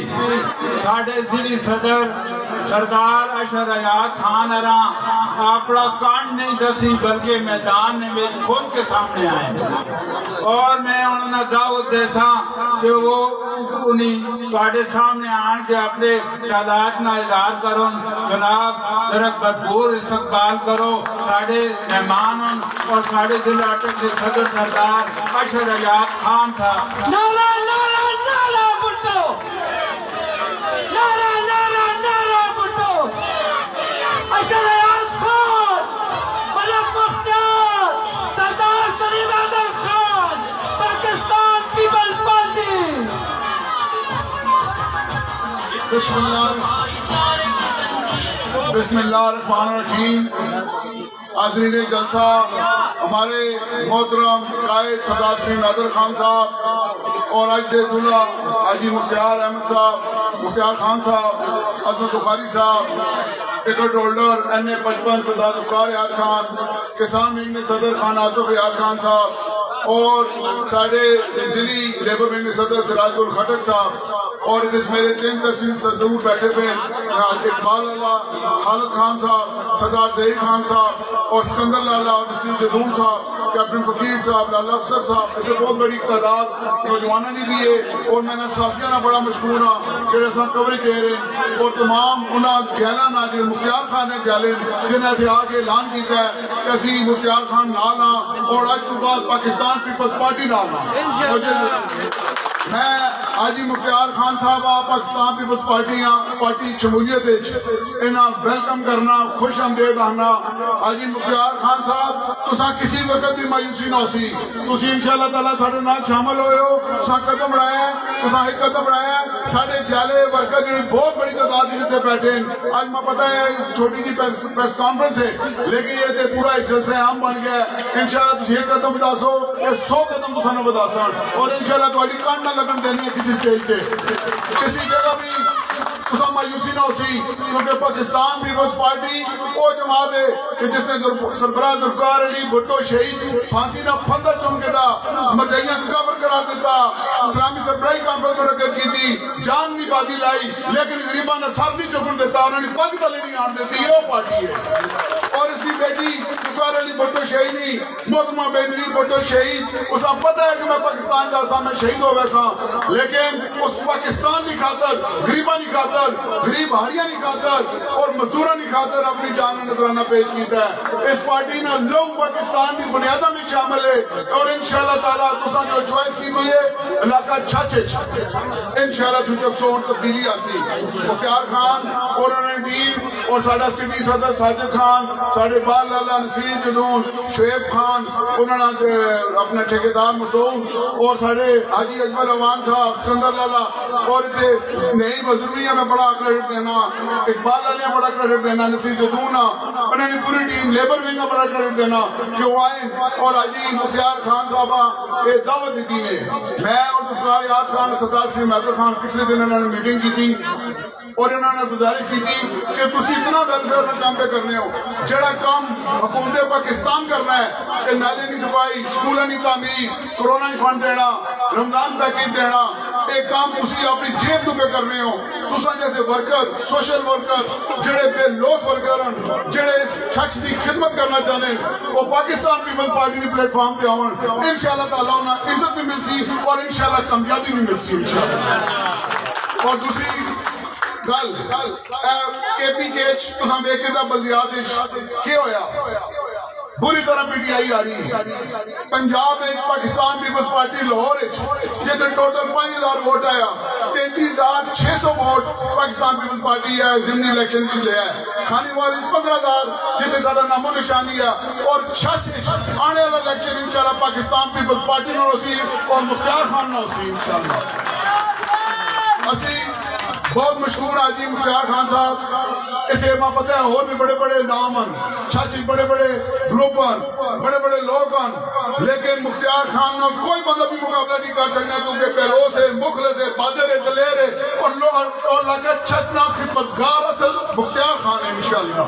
ساڑھے ضلع صدر سردار اشر حیات خان اران اپنا کانڈ نہیں دسی بلکہ میدان میں میری خود کے سامنے آئے اور میں انہوں نے دعوت دیسا کہ وہ انہیں کاڑے سامنے آن کے اپنے خیالات نہ اظہار کرو جناب درک بدبور استقبال کرو ساڑھے مہمان اور ساڑھے ضلع اٹک کے صدر سردار اشر حیات خان تھا نعرہ نعرہ نعرہ بھٹو نعرہ نعرہ نعرہ بھٹو اشر حیات خان ملک مختار سردار سلیم احمد خان پاکستان پیپلز پارٹی بسم اللہ الرحمن الرحیم حاضرین جلسہ ہمارے محترم قائد سردار سلیم حیدر خان صاحب اور اجد دلہ حاجی مختار احمد صاحب مختار خان صاحب عظمت بخاری صاحب ٹکٹ ہولڈر این اے 55 سردار ذوالفقار حیات خان کسان ونگ میں صدر خان آصف حیات خان صاحب اور ساڑھے ضلعی لیبر ونگ میں صدر سراج گل خٹک صاحب اور اس میرے 3 تحصیل صدور بیٹھے پہ اقبال اللہ خالد خان صاحب سردار ظہیر خان صاحب اور سکندر لالا نصیر جدون صاحب کیپٹن فقیر صاحب لالا افسر صاحب اسے بہت بڑی تعداد نوجوانوں نے بھی ہے اور میں نے صافیہ نہ بڑا مشکور ہوں کہ ایسا کوریج دے رہے ہیں اور تمام انہوں جیلان آجر مختار خان نے جیلن جنہیں سے آگے اعلان کیتا ہے کہ اسی مختار خان نال ہاں اور آج تو بعد پاکستان پیپلز پارٹی نال ہاں میں حاجی مختار خان صاحب پاکستان پیپلز پارٹی شمولیت انہاں ویلکم کرنا خوش آمدید آنا حاجی مختار خان صاحب تساں کسی وقت بھی مایوسی نہ سی تسی انشاءاللہ تعالیٰ ساڑھے نال شامل ہوئے ہو تساں قدم بڑھایا ہے تساں ایک قدم بڑھایا ہے ساڑھے جالے ورکر جڑی بہت بڑی تعداد جتے بیٹھے ہیں آج میں پتہ ہے چھوٹی جی پریس کانفرنس ہے لیکن یہ تے پورا ایک جلسہ عام بن گیا ہے انشاءاللہ تسی ایک قدم بتا سو یا 100 قدم تساں نہ بتا سو اور انشاءاللہ تواڈی کان نہ لگن دینی ہے کسی سٹیج تے کسی جگہ بھی تساں مایوسی نہ ہو سی کیونکہ پاکستان پیپلز پارٹی وہ جماعت ہے کہ جس نے سربراہ ذوالفقار علی بھٹو شہید پھانسی نہ پھندا چم کے دا مرزائیاں کور قرار دیتا اسلامی سربراہی کانفرنس مرکز کی تھی جان بھی بازی لائی لیکن غریباں نے سر بھی چکن دیتا انہوں نے پگ تلے نہیں آن دیتی یہ وہ پارٹی ہے اور اس کی بیٹی ذوالفقار علی بھٹو شہیدی محترمہ بینظیر بھٹو شہید اسا پتہ ہے کہ میں پاکستان جیسا میں شہید ہو ویسا لیکن اس پاکستان کی خاطر غریباں کی خاطر غریب ہاریاں کی خاطر اور مزدوراں کی خاطر اپنی جان نذرانہ پیش کیتا ہے اس پارٹی نے لوگ پاکستان کی بنیادوں میں شامل ہے اور انشاءاللہ تعالیٰ تساں جو چوائس کی ہوئی ہے علاقہ چھاچے انشاءاللہ چھوٹے سون تبدیلی آسی مختار خان اور انہوں نے ٹیم اور ساڑھا سٹی صدر ساجد خان ساڑھے بال لالا نصیر جدون شعیب خان انہوں نے اپنے ٹھیکیدار مسعود اور ساڑھے حاجی اجمل روان صاحب سکندر لالا اور نئی بزرگیاں میں بڑا کریڈٹ دینا، اقبال نے بڑا کریڈٹ دینا، نصیر جدون انہوں نے پوری ٹیم لیبر ونگ کا بڑا کریڈٹ دینا کہ وہ آئیں اور حاجی مختار خان صاحبہ یہ دعوت دیتی نے. میں اور ذوالفقار یاد خان سردار سید میدر خان پچھلے دن انہوں نے میٹنگ کی تھی اور انہوں نے گزارش کی تھی کہ تسی اتنا ویلفیئر کا کام پہ کرنے ہو جڑا کام حکومت پاکستان کرنا ہے کہ نالے کی صفائی، سکولوں کی تعمیر، کرونا فنڈ دینا، رمضان پیکیج دینا، ایک کام تسی اپنی جیب تو پہ کرنے ہو. تساں جیسے ورکر، سوشل ورکر جڑے بے لوس ورکر ہیں، جڑے اس شخص کی خدمت کرنا چاہتے ہیں، وہ پاکستان پیپلز پارٹی کی پلیٹ فارم پہ آؤں انشاءاللہ تعالیٰ انہیں عزت بھی مل سی اور انشاءاللہ کامیابی بھی مل سی انشاءاللہ. اور دوسری گل کے پی کے ایچ تساں ویکھے دا بلدیات کی ہویا بری طرح پی ٹی آئی آ رہی ہے. پنجاب میں پاکستان پیپلز پارٹی لاہور جیسے ٹوٹل 5000 ووٹ آیا، 33600 ووٹ پاکستان پیپلز پارٹی ہے ضمنی الیکشن کی لیا ہے. خانی وارج 15000 جیسے سارا نام و نشانی ہے. اور سچ آنے والا الیکشن انشاءاللہ پاکستان پیپلز پارٹی نہ ہو سی اور مختار خان نہ ہو سی انشاءاللہ. اسی بہت مشہور حاجی مختار خان صاحب اتنے ماں پتہ ہے اور بھی بڑے بڑے نام ہیں، چاچی بڑے بڑے گروپ ہیں، بڑے بڑے لوگ ہیں، لیکن مختار خان نے کوئی بندہ بھی مقابلہ نہیں کر سکنا کیونکہ پیروز ہے، مخلص ہے، بہادر ہے، دلیر ہے اور لگا چھٹنا خدمتگار اصل مختار خان ہے انشاءاللہ.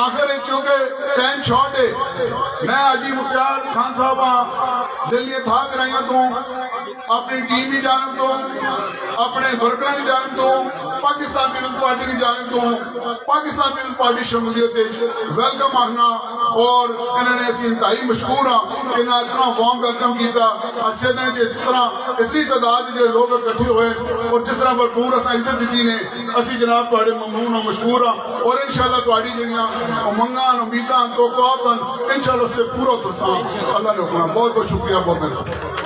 آخر ہے کیونکہ ٹائم شارٹ ہے، میں حاجی مختار خان صاحب دلیے تھاک رہی ہوں اپنی ٹیم کی جانب تو، اپنے ورکروں کی جانب تو، پاکستان پیپلز پارٹی کی جانب تو پاکستان پیپلز پارٹی شمولیت ویلکم آخنا. اور انہوں نے اسی انتہائی مشکور ہاں کہ انہیں اتنا وارم ویلکم کیتا. اچھے دن جس طرح اتنی تعداد جو لوگ اکٹھے ہوئے اور جس طرح بھرپور اساں عزت دیتی نے اسی جناب تواڈے ممنون اور مشکور ہاں. اور انشاءاللہ تواڈی جڑیاں امنگاں امیداں توقعات ہیں انشاءاللہ اس سے پورا ترساں اللہ نے حکم. بہت بہت شکریہ، بہت مہربانی.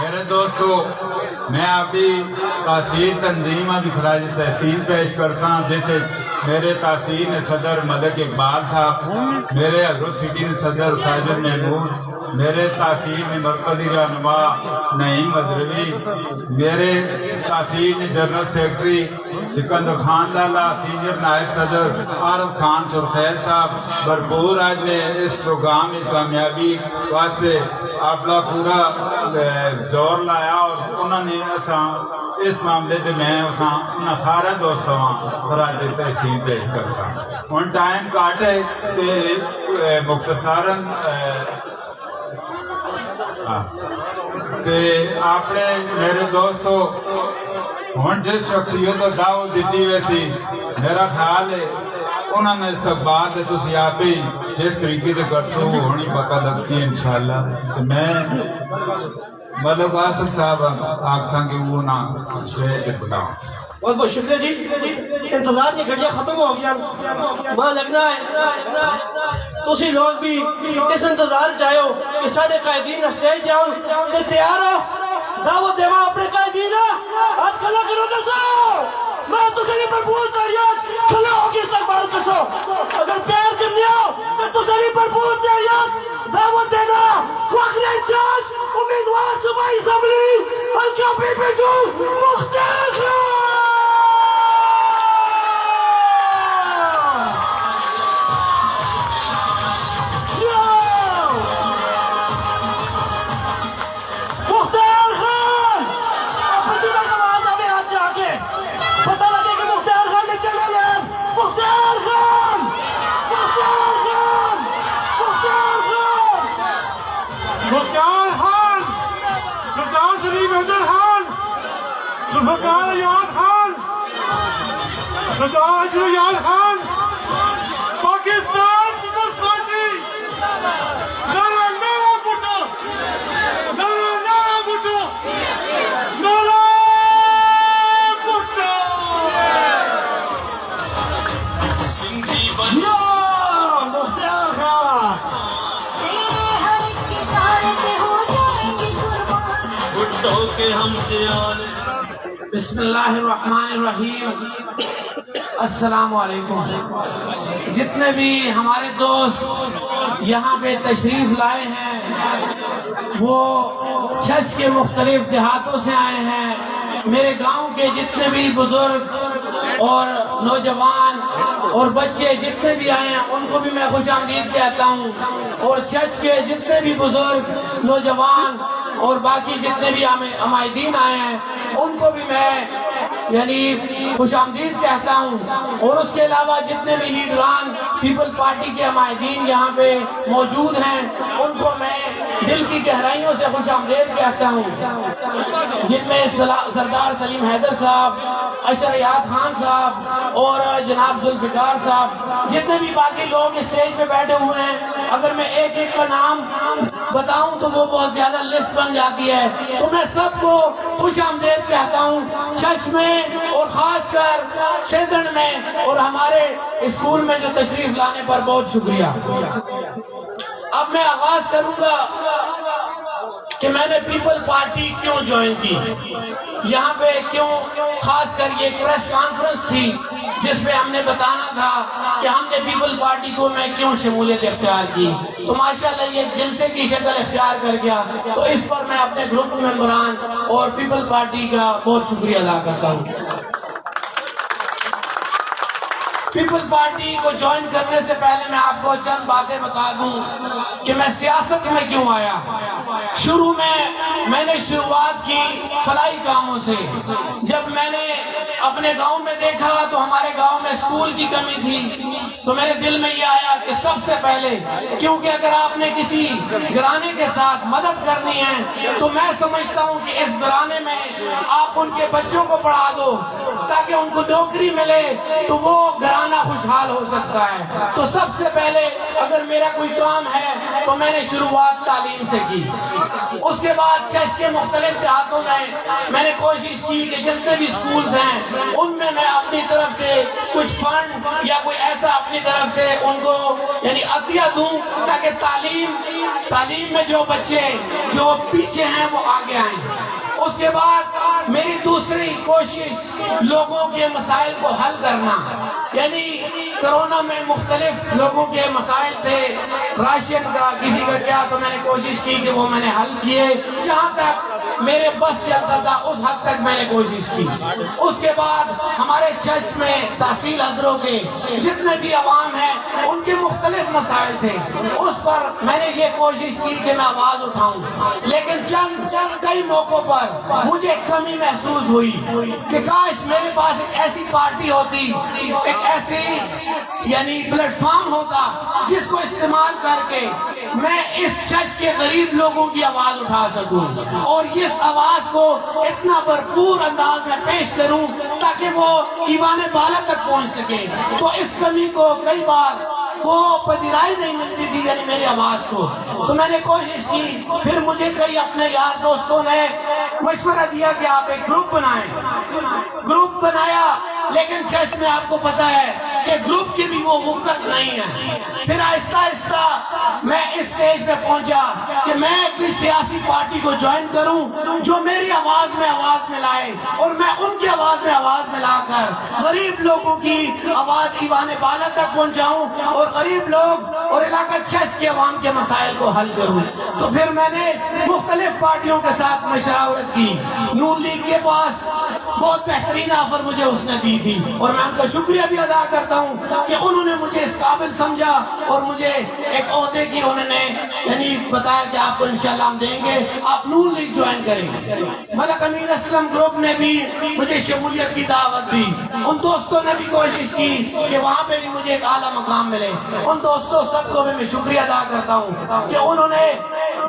میرے دوستو، میں ابھی تحصیل تنظیم ابھی خراج تحصیل پیش کرساں جیسے میرے تحصیل صدر ملک اقبال صاحب، میرے حضرت سٹی صدر ساجد محمود، میرے تحصیل مرکزی رہنما نعیم مظہری، میرے تحصیل جنرل سیکرٹری سکندر خان لالا، سینئر نائب صدر عارف خان سرخیل صاحب بھرپور آج نے اس پروگرام میں کامیابی واسطے اپنا پورا زور لایا اور انہوں نے اس معاملے سے میں سارے دوستوں خراج تحصیل پیش کرتا ہوں. ٹائم کٹ ہے تے مختصراً آپ نے میرے دوستو ہوں جس شخصیت کو دعوت دیتی ہوئی سی میرا خیال ہے انہوں نے استقبال سے تسی آپ ہی جس طریقے سے کرتے ہو ہونی پکا لگتی انشاءاللہ. تو میں ملک آصف صاحب آکساں کہ وہ نہ اسٹیج پہ بلاؤں. بہت بہت شکریہ جی. انتظار کی گھڑیاں ختم ہو گیا، وہاں لگنا ہے تسی لوگ بھی اس انتظار چاہے ہو کہ ساڑھے قائدین اسٹیج جاؤں تے تیار ہو دعوت دیوا اپنے قائدین. آج کھلا کرو دسو میں تسی نہیں بھرپور تیریات کھلا ہو کے استقبال کرسو. اگر پیار کرنے ہو تو تسی نہیں بھرپور تیریات دعوت دینا. فخر انچارج امیدوار صوبائی اسمبلی حلقہ پی پی 2 مختار خان. مختار خان، سردار سید میدر خان، ذوالفقار یاد خان، سردار یاد خان، پاکستان پیپلز پارٹی نعرہ نعرہ بھٹو، نعرہ نعرہ بھٹو، نعرہ بھٹو. سندھی بنو مختار خان بھٹو کے ہم جیان. بسم اللہ الرحمن الرحیم. السلام علیکم. جتنے بھی ہمارے دوست یہاں پہ تشریف لائے ہیں وہ چھچ کے مختلف دیہاتوں سے آئے ہیں. میرے گاؤں کے جتنے بھی بزرگ اور نوجوان اور بچے جتنے بھی آئے ہیں ان کو بھی میں خوش آمدید کہتا ہوں. اور چھچ کے جتنے بھی بزرگ نوجوان اور باقی جتنے بھی عمائدین آئے ہیں ان کو بھی میں خوش آمدید کہتا ہوں. اور اس کے علاوہ جتنے بھی لیڈران پیپل پارٹی کے عمائدین یہاں پہ موجود ہیں ان کو میں دل کی گہرائیوں سے خوش آمدید کہتا ہوں، جن میں سردار سلیم حیدر صاحب، اشریات خان صاحب اور جناب ذوالفقار صاحب، جتنے بھی باقی لوگ اسٹیج پہ بیٹھے ہوئے ہیں. اگر میں ایک ایک کا نام بتاؤں تو وہ بہت زیادہ لسٹ بن جاتی ہے، تو میں سب کو خوش آمدید کہتا ہوں چھچ میں اور خاص کر سیدن میں اور ہمارے اسکول میں جو تشریف لانے پر بہت شکریہ. اب میں آغاز کروں گا کہ میں نے پیپل پارٹی کیوں جوائن کی. یہاں پہ کیوں خاص کر یہ ایک پریس کانفرنس تھی جس میں ہم نے بتانا تھا کہ ہم نے پیپل پارٹی کو میں کیوں شمولیت اختیار کی. تو ماشاءاللہ یہ جلسے کی شکل اختیار کر گیا، تو اس پر میں اپنے گروپ ممبران اور پیپل پارٹی کا بہت شکریہ ادا کرتا ہوں. پیپل پارٹی کو جوائن کرنے سے پہلے میں آپ کو چند باتیں بتا دوں کہ میں سیاست میں کیوں آیا. شروع میں نے شروعات کی فلاحی کاموں سے. جب میں نے اپنے گاؤں میں دیکھا تو ہمارے گاؤں میں اسکول کی کمی تھی، تو میرے دل میں یہ آیا کہ سب سے پہلے، کیونکہ اگر آپ نے کسی گھرانے کے ساتھ مدد کرنی ہے تو میں سمجھتا ہوں کہ اس گھرانے میں آپ ان کے بچوں کو پڑھا دو تاکہ ان کو نوکری ملے تو وہ گھرانہ خوشحال ہو سکتا ہے. تو سب سے پہلے اگر میرا کوئی کام ہے تو میں نے شروعات تعلیم سے کی. اس کے بعد چھچ کے مختلف دیہاتوں میں نے کوشش کی کہ جتنے بھی سکولز ہیں ان میں اپنی طرف سے کچھ فنڈ یا کوئی ایسا اپنی طرف سے ان کو عطیہ دوں تاکہ تعلیم میں جو بچے جو پیچھے ہیں وہ آگے آئیں. اس کے بعد میری دوسری کوشش لوگوں کے مسائل کو حل کرنا. کرونا میں مختلف لوگوں کے مسائل تھے، راشن کا کسی کا کیا، تو میں نے کوشش کی کہ وہ میں نے حل کیے. جہاں تک میرے بس چلتا تھا اس حد تک میں نے کوشش کی. اس کے بعد ہمارے چھچ میں تحصیل حضروں کے جتنے بھی عوام ہیں ان کے مختلف مسائل تھے، اس پر میں نے یہ کوشش کی کہ میں آواز اٹھاؤں. لیکن کئی موقعوں پر مجھے کمی محسوس ہوئی کہ کاش میرے پاس ایک ایسی پارٹی ہوتی، ایک ایسی پلیٹ فارم ہوتا جس کو استعمال کر کے میں اس چھچ کے غریب لوگوں کی آواز اٹھا سکوں اور اس آواز کو اتنا بھرپور انداز میں پیش کروں تاکہ وہ ایوان بالا تک پہنچ سکے. تو اس کمی کو کئی بار وہ پذیرائی نہیں ملتی تھی میری آواز کو. تو میں نے کوشش کی، پھر مجھے کئی اپنے یار دوستوں نے مشورہ دیا کہ آپ ایک گروپ بنائیں. گروپ بنایا، لیکن چھچ میں آپ کو پتا ہے کہ گروپ کی بھی وہ وقت نہیں ہے. پھر آہستہ آہستہ میں اس سٹیج پہ پہنچا کہ میں کس سیاسی پارٹی کو جوائن کروں جو میری آواز میں آواز ملائے اور میں ان کی آواز میں آواز ملا کر غریب لوگوں کی آواز ایوان بالا تک پہنچاؤں اور غریب لوگ اور علاقہ چھچ کے عوام کے مسائل کو حل کروں. تو پھر میں نے مختلف پارٹیوں کے ساتھ مشاورت کی. نون لیگ کے پاس بہت بہترین آفر مجھے اس نے دی تھی اور میں ان کا شکریہ بھی ادا کرتا ہوں کہ انہوں نے مجھے اس قابل سمجھا اور مجھے ایک عہدے کی انہوں نے بتایا کہ آپ کو انشاءاللہ ہم دیں گے، آپ نون لیگ جوائن کریں. ملک امیر اسلم گروپ نے بھی مجھے شمولیت کی دعوت دی. ان دوستوں نے بھی کوشش کی کہ وہاں پہ بھی مجھے ایک اعلیٰ مقام ملے. ان دوستوں سب کو بھی میں شکریہ ادا کرتا ہوں کہ انہوں نے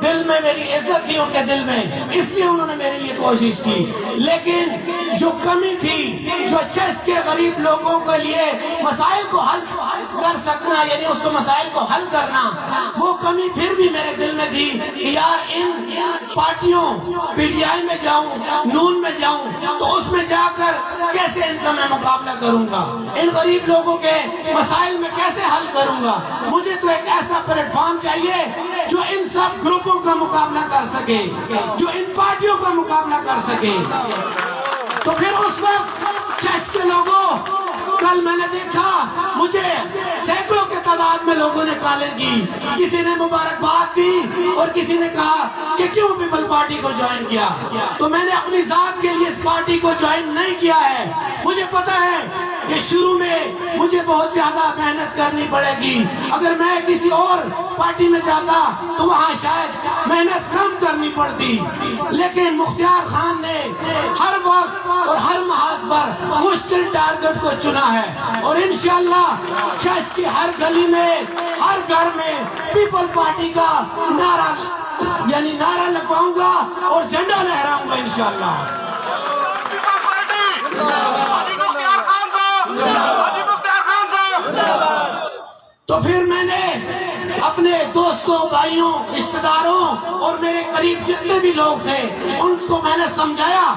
دل میں میری عزت کی، ان کے دل میں، اس لیے انہوں نے میرے لیے کوشش کی. لیکن جو کمی تھی، جو چھچ کے غریب لوگوں کے لیے مسائل کو حل کر سکنا، اس کو مسائل کو حل کرنا، وہ کمی پھر بھی میرے دل میں تھی کہ یار ان پارٹیوں پی ٹی آئی میں جاؤں، نون میں جاؤں تو اس میں جا کر کیسے ان کا میں مقابلہ کروں گا، ان غریب لوگوں کے مسائل میں کیسے حل کروں گا. مجھے تو ایک ایسا پلیٹ فارم چاہیے جو ان سب گروپوں کا مقابلہ کر سکے، جو ان پارٹیوں کا مقابلہ کر سکے. تو پھر اس وقت چھچ کے لوگوں کا کل میں نے دیکھا مجھے سینکڑوں کے تعداد میں لوگوں نے کالیں کی، کسی نے مبارکباد دی اور کسی نے کہا کہ کیوں پیپل پارٹی کو جوائن کیا. تو میں نے اپنی ذات کے لیے اس پارٹی کو جوائن نہیں کیا ہے. مجھے پتا ہے کہ شروع میں مجھے بہت زیادہ محنت کرنی پڑے گی. اگر میں کسی اور پارٹی میں جاتا تو وہاں شاید محنت کم کرنی پڑتی، لیکن مختار خان نے ہر وقت اور ہر محاذ پر مشکل ٹارگٹ کو چنا ہے، اور انشاءاللہ چرچ کی ہر گلی میں ہر گھر میں پیپل پارٹی کا نعرہ لگواؤں گا اور جھنڈا لہراؤں گا انشاءاللہ. تو پھر میں نے اپنے دوستوں، بھائیوں، رشتہ داروں اور میرے قریب جتنے بھی لوگ تھے ان کو میں نے سمجھایا.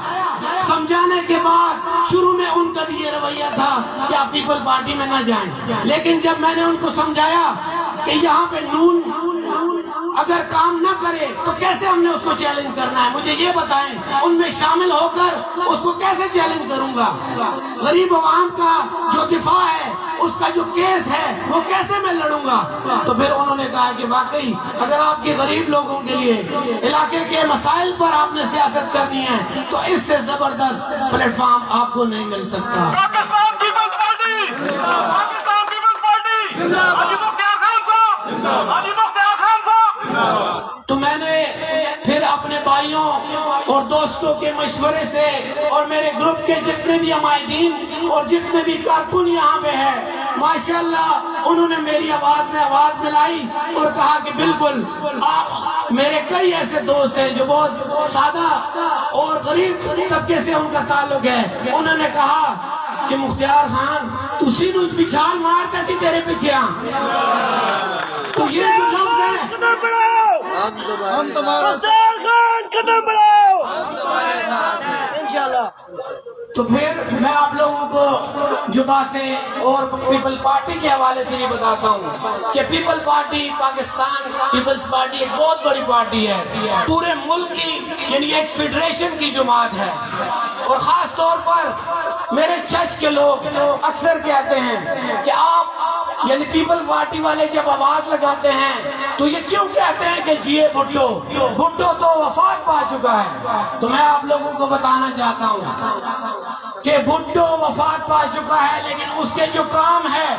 سمجھانے کے بعد شروع میں ان کا بھی یہ رویہ تھا کہ آپ پیپل پارٹی میں نہ جائیں، لیکن جب میں نے ان کو سمجھایا کہ یہاں پہ نون اگر کام نہ کرے تو کیسے ہم نے اس کو چیلنج کرنا ہے، مجھے یہ بتائیں. ان میں شامل ہو کر اس کو کیسے چیلنج کروں گا؟ غریب عوام کا جو دفاع ہے، اس کا جو کیس ہے، وہ کیسے میں لڑوں گا؟ تو پھر انہوں نے کہا کہ واقعی اگر آپ کے غریب لوگوں کے لیے علاقے کے مسائل پر آپ نے سیاست کرنی ہے تو اس سے زبردست پلیٹ فارم آپ کو نہیں مل سکتا. Pakistan Peoples Party, Pakistan Peoples Party, Haji Mukhtar Khan صاحب، حاجی مختار خان صاحب. تو میں نے پھر اپنے بھائیوں اور دوستوں کے مشورے سے اور میرے گروپ کے جتنے بھی عمائدین اور جتنے بھی کارکن یہاں پہ ہیں، ماشاءاللہ انہوں نے میری آواز میں آواز ملائی اور کہا کہ بالکل آپ، میرے کئی ایسے دوست ہیں جو بہت سادہ اور غریب طبقے سے ان کا تعلق ہے، انہوں نے کہا کہ مختار خان تو سینوچ بچھال مار کیسی تیرے پیچھے آن. تو یہ جو لفظ ہے ہم تمہارا مختار خان قدم بڑھاؤ انشاءاللہ. تو پھر میں آپ لوگوں کو جو باتیں اور پیپل پارٹی کے حوالے سے بھی بتاتا ہوں کہ people party, Pakistan Peoples Party ایک بہت بڑی پارٹی ہے، پورے ملک کی یعنی ایک فیڈریشن کی جماعت ہے. اور خاص طور پر میرے چرچ کے لوگ اکثر کہتے ہیں کہ آپ یعنی پیپل پارٹی والے جب آواز لگاتے ہیں تو یہ کیوں کہتے ہیں کہ جیے بھٹو؟ بھٹو تو وفات پا چکا ہے. تو میں آپ لوگوں کو بتانا چاہتا ہوں کہ بھٹو وفات پا چکا ہے، لیکن اس کے جو کام ہے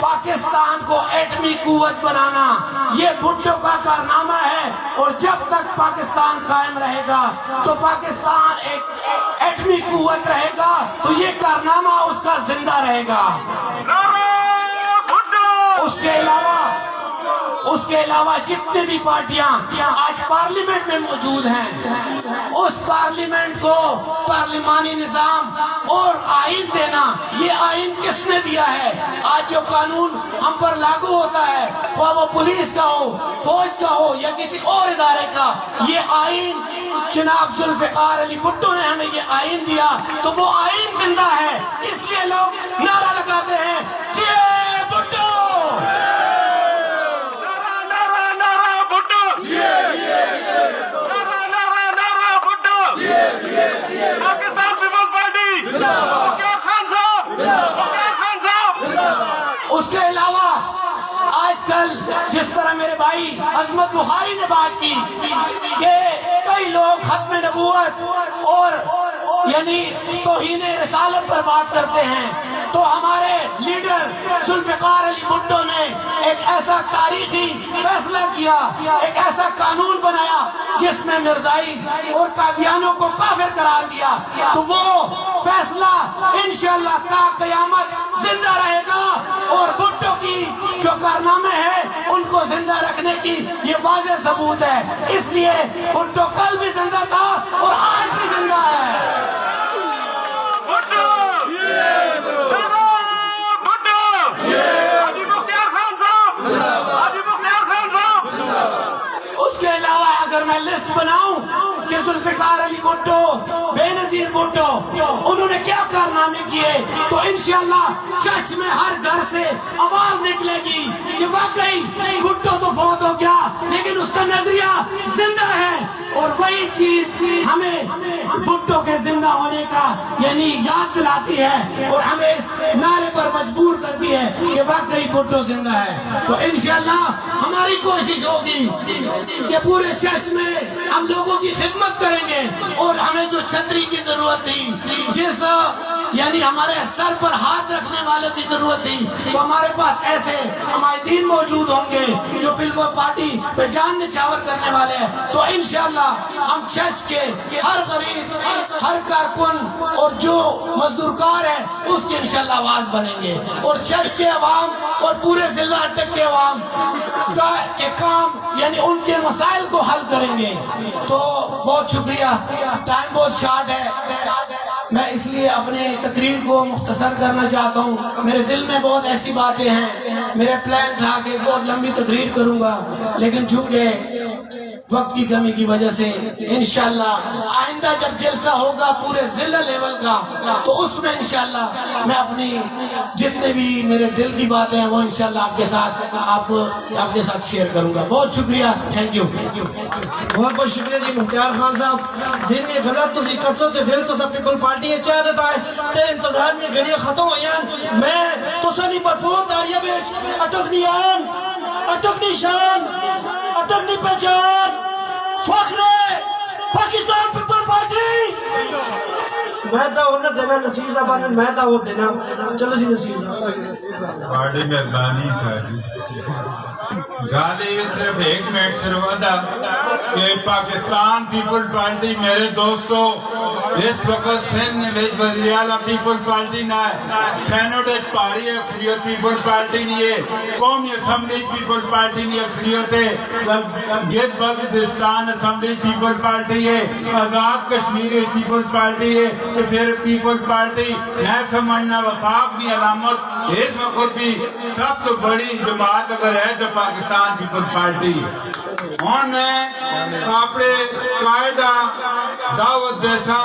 پاکستان کو ایٹمی قوت بنانا، یہ بھٹو کا کارنامہ ہے. اور جب تک پاکستان قائم رہے گا تو پاکستان ایک ایٹمی قوت رہے گا، تو یہ کارنامہ اس کا زندہ رہے گا. اس کے علاوہ جتنے بھی پارٹیاں آج پارلیمنٹ میں موجود ہیں، اس پارلیمنٹ کو پارلیمانی نظام اور آئین دینا، یہ آئین کس نے دیا ہے؟ آج جو قانون ہم پر لاگو ہوتا ہے، خواہ وہ پولیس کا ہو، فوج کا ہو یا کسی اور ادارے کا، یہ آئین جناب ذوالفقار علی بھٹو نے ہمیں یہ آئین دیا، تو وہ آئین زندہ ہے. اس لیے لوگ نعرہ لگاتے ہیں جے بھٹو. پاکستان پیپلز پارٹی، مختار خان صاحب، مختار خان صاحب. اس کے علاوہ آج کل جس طرح میرے بھائی عظمت بخاری نے بات کی کہ کئی لوگ ختم نبوت اور یعنی توہین رسالت پر بات کرتے ہیں، تو ہمارے لیڈر ذوالفقار علی بھٹو نے ایک ایسا تاریخی فیصلہ کیا، ایک ایسا قانون بنایا جس میں مرزائی اور قادیانوں کو کافر قرار دیا. تو وہ فیصلہ انشاءاللہ تا قیامت زندہ رہے گا، اور بھٹو کی جو کارنامے ہیں ان کو زندہ رکھنے کی یہ واضح ثبوت ہے. اس لیے بھٹو کل بھی زندہ تھا اور آج بھی زندہ ہے. اس کے علاوہ اگر میں لسٹ بناؤں کہ ذوالفقار علی بھٹو، بے نظیر بھٹو انہوں نے کیا کارنامے کیے، تو انشاءاللہ چرچ میں ہر گھر سے آواز نکلے گی کہ واقعی بھٹو تو فوت ہو گیا لیکن اس کا نظریہ زندہ ہے. اور وہی چیز ہمیں ہمیں بھٹو کے زندہ ہونے کا یعنی یاد دلاتی ہے اور ہمیں اس نعرے پر مجبور کرتی ہے کہ واقعی بھٹو زندہ ہے. تو انشاءاللہ ہماری کوشش ہوگی کہ پورے چرچ میں ہم لوگوں کی خدمت کریں گے. اور ہمیں جو چھتری کی ضرورت تھی, جس یعنی ہمارے سر پر ہاتھ رکھنے والوں کی ضرورت تھی, تو ہمارے پاس ایسے حمایتین موجود ہوں گے جو بالکل پارٹی پہ جان نچھاور کرنے والے ہیں. تو انشاءاللہ ہم چرچ کے ہر غریب, ہر کارکن اور جو مزدورکار ہے اس کی انشاءاللہ آواز بنیں گے, اور چرچ کے عوام اور پورے ضلع اٹک کے عوام کے کام یعنی ان کے مسائل کو حل کریں گے. تو بہت شکریہ, ٹائم بہت شارٹ ہے, میں اس لیے اپنے تقریر کو مختصر کرنا چاہتا ہوں. میرے دل میں بہت ایسی باتیں ہیں, میرے پلان تھا کہ بہت لمبی تقریر کروں گا, لیکن چونکہ وقت کی کمی کی وجہ سے انشاءاللہ آئندہ جب جلسہ ہوگا پورے ضلع لیول کا, تو اس میں انشاءاللہ میں اپنی جتنے بھی میرے دل کی باتیں ہیں وہ انشاءاللہ آپ کے ساتھ شیئر کروں گا. بہت شکریہ, تھینک یو. بہت بہت شکریہ جی مختار خان صاحب. دل نے غلط تسی کرسو تے دل تو سب پیپل پارٹی چاہ دیتا ہے تے انتظار میں گھڑیاں ختم ہوئیاں. میں تو سنی پرفور داریہ بیچ اٹکنی آن, اٹکنی شان, اٹکنی پہچان, فخر پاکستان پیپل پارٹی. میں دعوت نہ دینا نصیر صاحب, میں دعوت دینا. چلو جی نصیر صاحب. بڑی مہربانی ساری گالی بھی صرف ایک منٹ صرف ادا کہ پاکستان پیپل پارٹی میرے دوستو اس وقت سندھ میں وزیر اعلیٰ پیپل پارٹی نہ ہے, سینٹ ایک پاری اکثریت پیپل پارٹی نہیں ہے, قومی اسمبلی پیپل پارٹی نہیں اکثریت ہے, Gilgit Baltistan assembly people party ہے, آزاد کشمیر پیپل پارٹی ہے, تو پھر پیپل پارٹی نہ سمجھنا وفاق بھی علامت. اس وقت بھی سب تو بڑی جماعت اگر ہے تو پاکستان پیپل پارٹی. ہوں میں اپنے قائدہ دعوت دیسا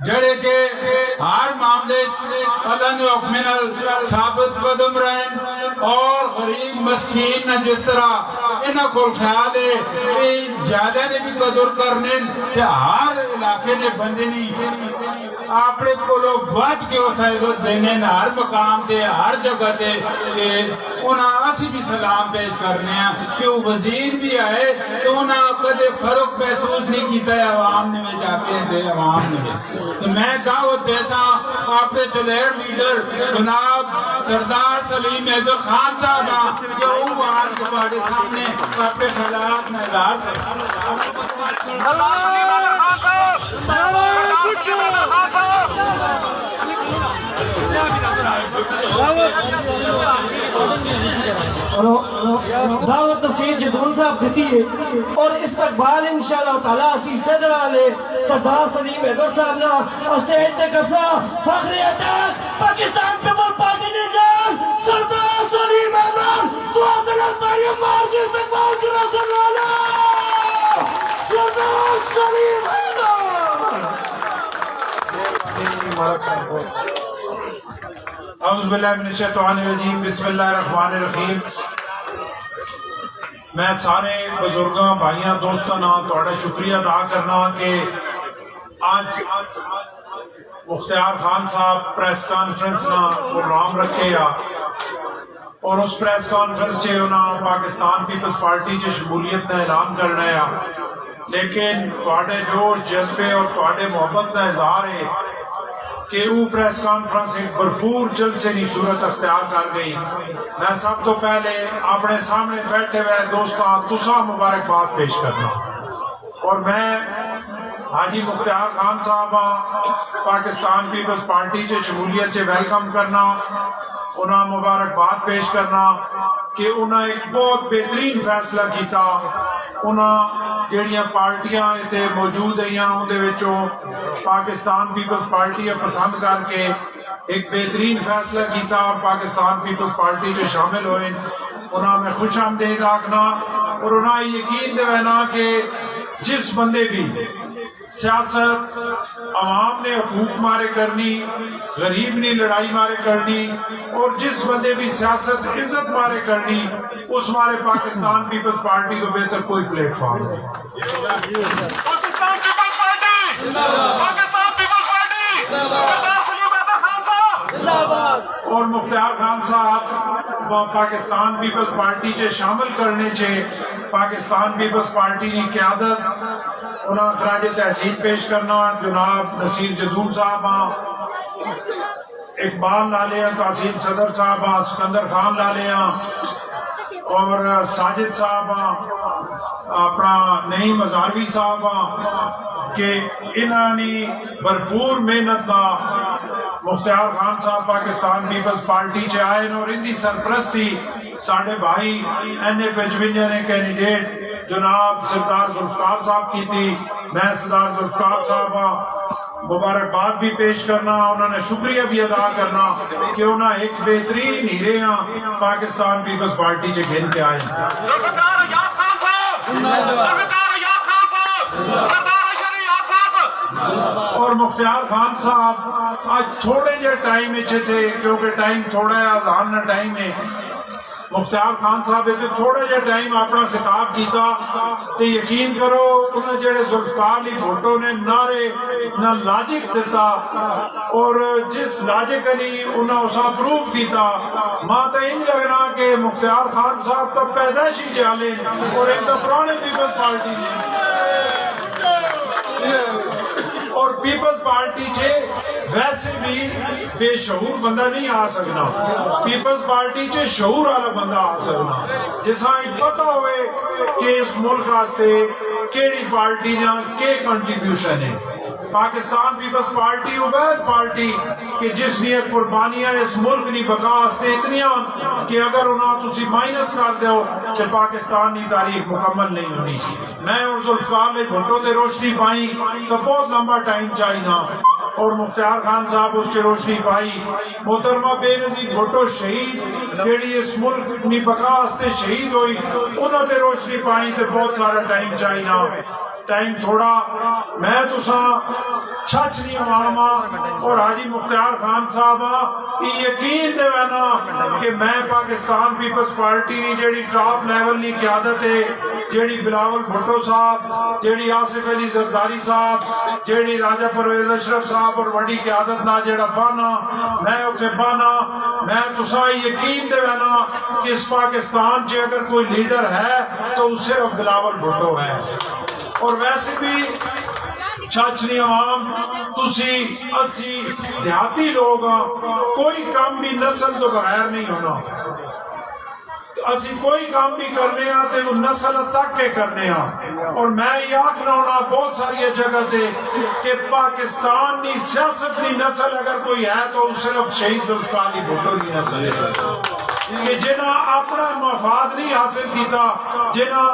جڑے کے ہر معاملے عدن حکمنل ثابت قدم رہن اور غریب مسکین نہ جس طرح انہاں کو خیال ہے کہ زیادہ نے بھی قدر کرنے کہ ہر علاقے نے بندنی اپنے کو لوگ بات کے وسائلت دینے ہر مقام تے ہر جگہ تے انہاں اسی بھی سلام پیش کرنے ہیں کہ وہ وزیر بھی آئے تو انہاں کدے فرق محسوس نہیں کیتا ہے عوام نے میں جاتے ہیں عوام نے. تو میں دعوت دیتا اپنے دلیر لیڈر جناب سردار سلیم حیدر خان صاحب کہ وہ آج تمہارے سامنے اپنے خیالات میں اظہار دعوت نصیر جدون صاحب دیتی ہے اور استقبال انشاءاللہ تعالیٰ اسی صدر والے سردار سلیم حیدر صاحب نے اسٹیج تے کرسا. فخر اٹک پاکستان پیپل پارٹی نظام سردار سلیم حیدر دعا دلال تاریم مار کے استقبال کی رسل والا سردار سلیم حیدر. اعوذ باللہ من الشیطان الرجیم, بسم اللہ الرحمن الرحیم. میں سارے بزرگاں بھائیاں دوستاں تھوڑا شکریہ ادا کرنا کہ آج مختار خان صاحب پریس کانفرنس نا پروگرام رکھے اور اس پریس کانفرنس چے انہاں پاکستان پیپلز پارٹی چے شمولیت نے اعلان کرنا ہے, لیکن تھوڑے جوش جذبے اور تھوڑے محبت کا اظہار ہے کہ وہ پریس کانفرنس ایک بھرپور جلسے کی صورت اختیار کر گئی. میں سب تو پہلے اپنے سامنے بیٹھے ہوئے دوستاں تسا مبارکباد پیش کرنا اور میں حاجی مختار خان صاحب پاکستان پیپلز پارٹی سے شمولیت سے ویلکم کرنا, انہاں مبارکباد پیش کرنا کہ انہاں ایک بہت بہترین فیصلہ کیتا. انہاں جہڑیاں پارٹیاں اتنے موجود ہیں اندر وچوں پاکستان پیپلز پارٹی پسند کر کے ایک بہترین فیصلہ کیتا اور پاکستان پیپلز پارٹی جو شامل ہوئے. انہاں میں خوش آمدید آکھنا اور انہاں یقین دینا کہ جس بندے بھی سیاست عوام نے حقوق مارے کرنی, غریب نے لڑائی مارے کرنی, اور جس بندے بھی سیاست عزت مارے کرنی, اس مارے پاکستان پیپلز پارٹی کو بہتر کوئی پلیٹ فارم نہیں. اور مختار خان صاحب پاکستان پیپلز پارٹی چے شامل کرنے چے پاکستان پیپلز پارٹی کی قیادت انہاں خراج تحسین پیش کرنا جناب نصیر جدون صاحب اقبال لالیاں تحسین صدر صاحب سکندر خان لالیاں اور ساجد صاحب اپنا نعیم ہزاروی صاحب کہ انہاں نے بھرپور محنت نہ مختار خان صاحب پاکستان پیپلز پارٹی چے آئے اور ان دی سرپرستی ساڑھے بھائی این اے 55 نے کینڈیڈیٹ جناب سردار ذوالفقار صاحب کی تھی. میں سردار ذوالفقار صاحب مبارکباد بھی پیش کرنا انہوں نے شکریہ بھی ادا کرنا کہ انہوں ایک بہترین ہیرے ہیں پاکستان پیپلز پارٹی کے گھن کے آئے اور مختار خان صاحب آج تھوڑے جے ٹائم اچھے تھے کیونکہ ٹائم تھوڑا ہے آزان نہ ٹائم ہے مختار خان صاحب اچھے تھوڑے جے ٹائم اپنا خطاب کیتا تو یقین کرو انہیں جڑے ذوالفقار لی بھٹو نے نعرے نہ لاجک دیتا اور جس لاجک علی انہیں اسا پروف کیتا ماں تا انج لگنا کہ مختار خان صاحب تا پیدائشی جالے اور ایک تا پرانے پیپلز پارٹی نے اور پیپلز پارٹی چھے ویسے بھی بے شعور بندہ نہیں آ سکنا پیپلز پارٹی چھے شعور والا بندہ آ سکنا جساں ہی پتہ ہوئے کہ اس ملک آستے کیڑی پارٹی نے کے کنٹریبیوشن ہے Pakistan Peoples Party Ubaid party کہ جس نے قربانیاں اس ملک نے بقا آستے اتنیاں کہ اگر انہاں تسی مائنس کر دے ہو کہ پاکستان کی تاریخ مکمل نہیں ہونی میں اور ذوالفقار نے بھٹو تے روشنی پائی تو بہت لمبا ٹائم چاہینا اور مختار خان صاحب اس کے روشنی پائی محترمہ بے نظیر بھٹو شہید جیڑی اس ملک نی بقا آستے شہید ہوئی انہوں تے روشنی پائی تے بہت سارا ٹائم چاہینا ٹائم تھوڑا میں تو سا چھچ نہیں عواما اور حاجی مختار خان صاحب یہ یقین دے وینا کہ میں پاکستان پیپلز پارٹی نی جیڑی ٹاپ لیول نی قیادت ہے جیڑی بلاول بھٹو صاحب جیڑی آصف علی زرداری صاحب جیڑی راجہ پرویز اشرف صاحب اور وڈی قیادت نہ جیڑا بانا میں اتے بانا میں تو سا یقین دے وینا کہ اس پاکستان چے اگر کوئی لیڈر ہے تو اس صرف بلاول بھٹو ہے اور ویسے بھی چاچنی عوام تسی اسی دیہاتی لوگ کوئی کام بھی نسل تو بغیر نہیں ہونا اسی کوئی کام بھی کرنے ہیں تے وہ نسل تک کے کرنے ہیں اور میں یہ آکھنا ہونا بہت ساری جگہ تے کہ پاکستان نی سیاست نی نسل اگر کوئی ہے تو صرف شہید ذوالفقار علی بھٹو نی نسل ہے کہ جنہاں اپنا مفاد نہیں حاصل کیتا جنہاں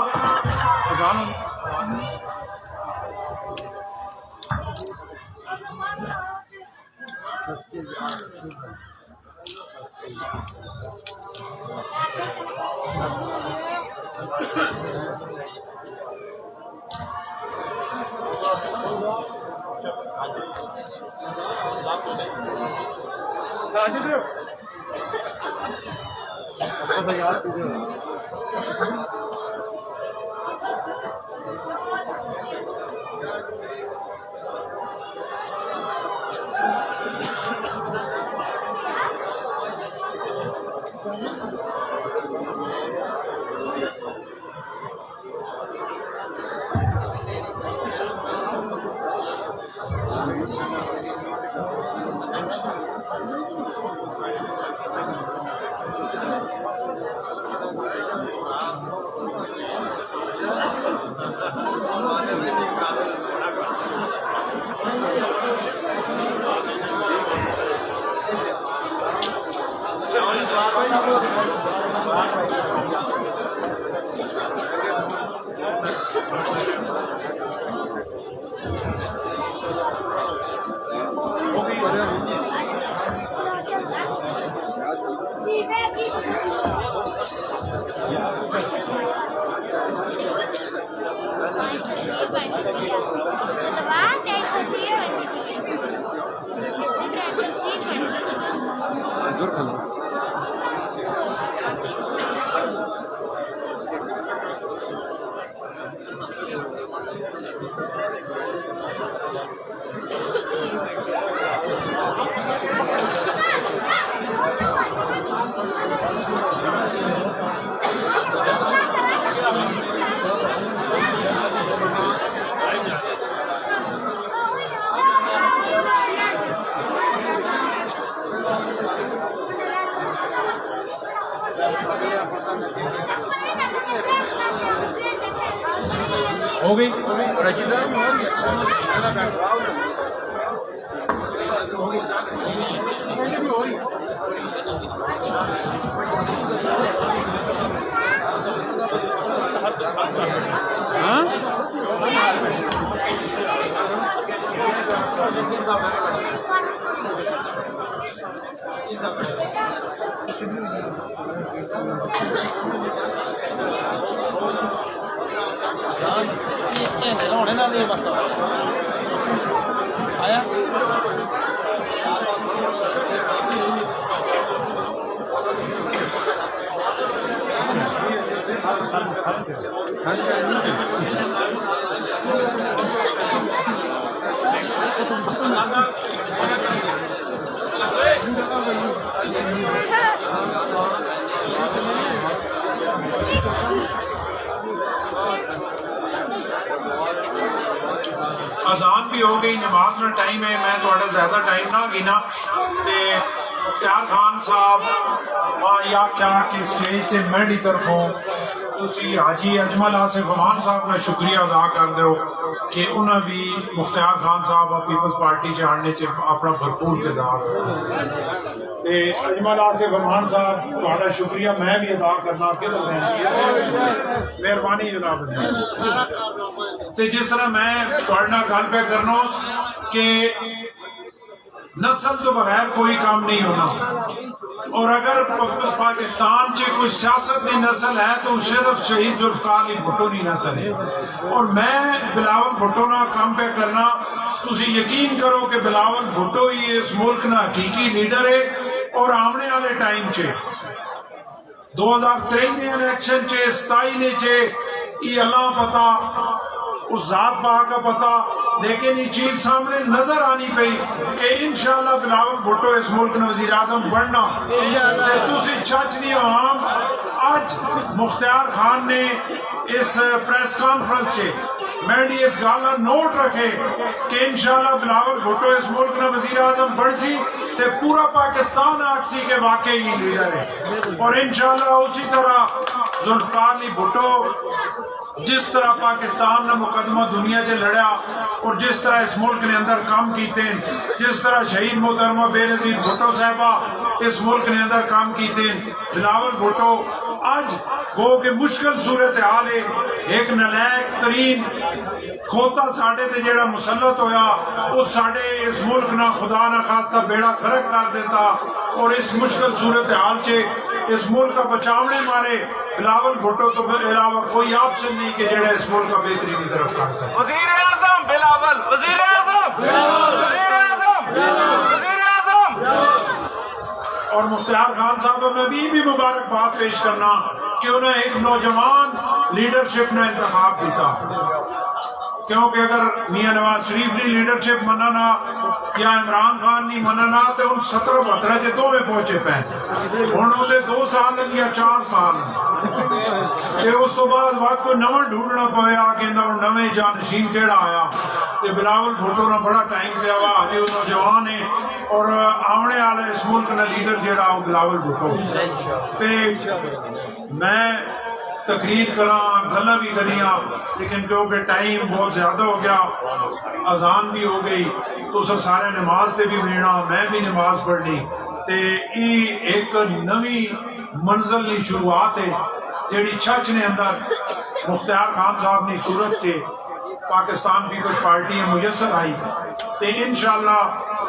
ہو گئی اذان بھی ہو گئی، نماز کا ٹائم ہے، میں تھوڑا زیادہ ٹائم نہ گنا تے مختار خان صاحب یا کیا کہ اسٹیج تے میری طرفوں تسی حاجی اجمل آصف امان صاحب کا شکریہ ادا کر دو کہ انہوں بھی مختار خان صاحب پیپلز پارٹی چاڑنے سے اپنا بھرپور کردار تے اجمل آصف امان صاحب تھوڑا شکریہ میں بھی ادا کرنا کہ مہربانی جناب تے جس طرح میں تھوڑا گل پہ کرنا کہ نسل تو بغیر کوئی کام نہیں ہونا، اور اگر پاکستان سے کوئی سیاست کی نسل ہے تو صرف شہید ذوالفقار علی بھٹو کی نسل ہے، اور میں بلاول بھٹو نہ کام پہ کرنا، تسی یقین کرو کہ بلاول بھٹو ہی اس ملک نہ حقیقی لیڈر ہے، اور آمنے والے ٹائم چے 2023 الیکشن چے 27 چے یہ اللہ پتا اس ذات پاک کا پتا، لیکن یہ چیز سامنے نظر آنی پئی کہ انشاءاللہ بلاول بھٹو اس ملک نے وزیر اعظم بننا، تسی چچنی عوام آج مختار خان نے اس پریس کانفرنس سے میں اس گالا نوٹ رکھے کہ انشاءاللہ بلاول بھٹو اس ملک نے وزیر اعظم بن سی تے پورا پاکستان آکسی کے واقعی ہی لیڈر ہے، اور انشاءاللہ اسی طرح ذوالفقار علی بھٹو جس طرح پاکستان نے مقدمہ دنیا سے لڑیا اور جس طرح اس ملک نے اندر کام کیتے ہیں، جس طرح شہید محترمہ بے نظیر بھٹو صاحبہ اس ملک نے اندر کام کیتے ہیں، بلاول بھٹو آج وہ کہ مشکل صورتحال ہے، ایک نالائق ترین کھوتا ساڑھے تے جیڑا مسلط ہویا اس ساڑھے اس ملک نہ خدا نہ خواستہ بیڑا خرک کر دیتا، اور اس مشکل صورتحال سے اس ملک کا بچاونے مارے بلاول بھٹو تو علاوہ کوئی آپشن نہیں کہ جڑا اس ملک کا بہتری کی طرف کر سکے۔ وزیر اعظم بلاول، وزیر اعظم، وزیر اعظم، وزیر اعظم۔ اور مختار خان صاحب میں بھی مبارکباد پیش کرنا کہ انہیں ایک نوجوان لیڈرشپ نے انتخاب دیتا، کیونکہ اگر میاں نواز شریف نے لیڈرشپ منانا یا عمران خان نہیں منانا تو ان 17-17 سے دو میں پہنچے پہن انہوں نے 2 سال یا 4 سال پھر اس تو بعد وقت کوئی نواں ڈھونڈنا پایا کہ نویں جانشین کیڑا آیا تے بلاول بھٹو نے بڑا ٹائم لیا ہوا ہجے وہ نوجوان ہے، اور آمنے والے اس ملک نے لیڈر جیڑا وہ بلاول بھٹو تے میں تقریر کراں گلاں بھی کریاں، لیکن کیونکہ ٹائم بہت زیادہ ہو گیا، اذان بھی ہو گئی تو سارے نماز تے بھی بیٹھنا، میں بھی نماز پڑھنی تے ایک نوی منزل کی شروعات ہے جیڑی چھچ نے اندر مختار خان صاحب نے صورت کے پاکستان پیپلز پارٹی میسر آئی تے انشاءاللہ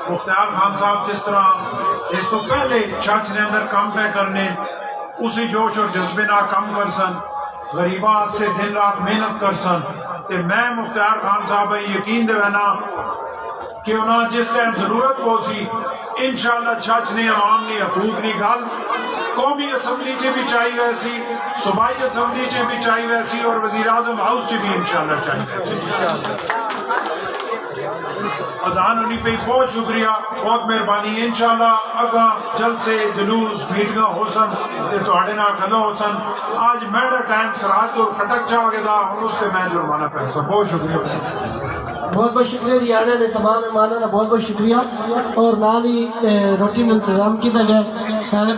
مختار خان صاحب جس طرح اس تو پہلے چھچ نے اندر کام پہ کرنے اسی جوش اور جذبے نہ کم کر سن، غریباں سے دن رات محنت کر سن تے میں مختار خان صاحب یقین دے رہنا کہ انہاں جس ٹائم ضرورت کو سی انشاءاللہ چھچ نے عوام نے حقوق نہیں گل قومی اسمبلی چے بھی چاہیے ویسی، صوبائی اسمبلی چے بھی چاہیے ویسی، اور وزیر اعظم ہاؤس چے بھی انشاءاللہ چاہیے ویسی۔ اذان ہونی پہ بہت شکریہ بہت مہربانی انشاءاللہ اگا جلد سے جلوس میٹنگاں ہو سن تے تواڈے نال گلاں ہو سن آج میڈا ٹائم سرحد اور کھٹک جا کے دا ہن اس تے میں جرمانہ پیسہ بہت شکریہ بہت بہت شکریہ جی آنے دے تمام مہمانوں کا بہت بہت شکریہ اور نال ہی روٹی کا انتظام کیتا گیا سارے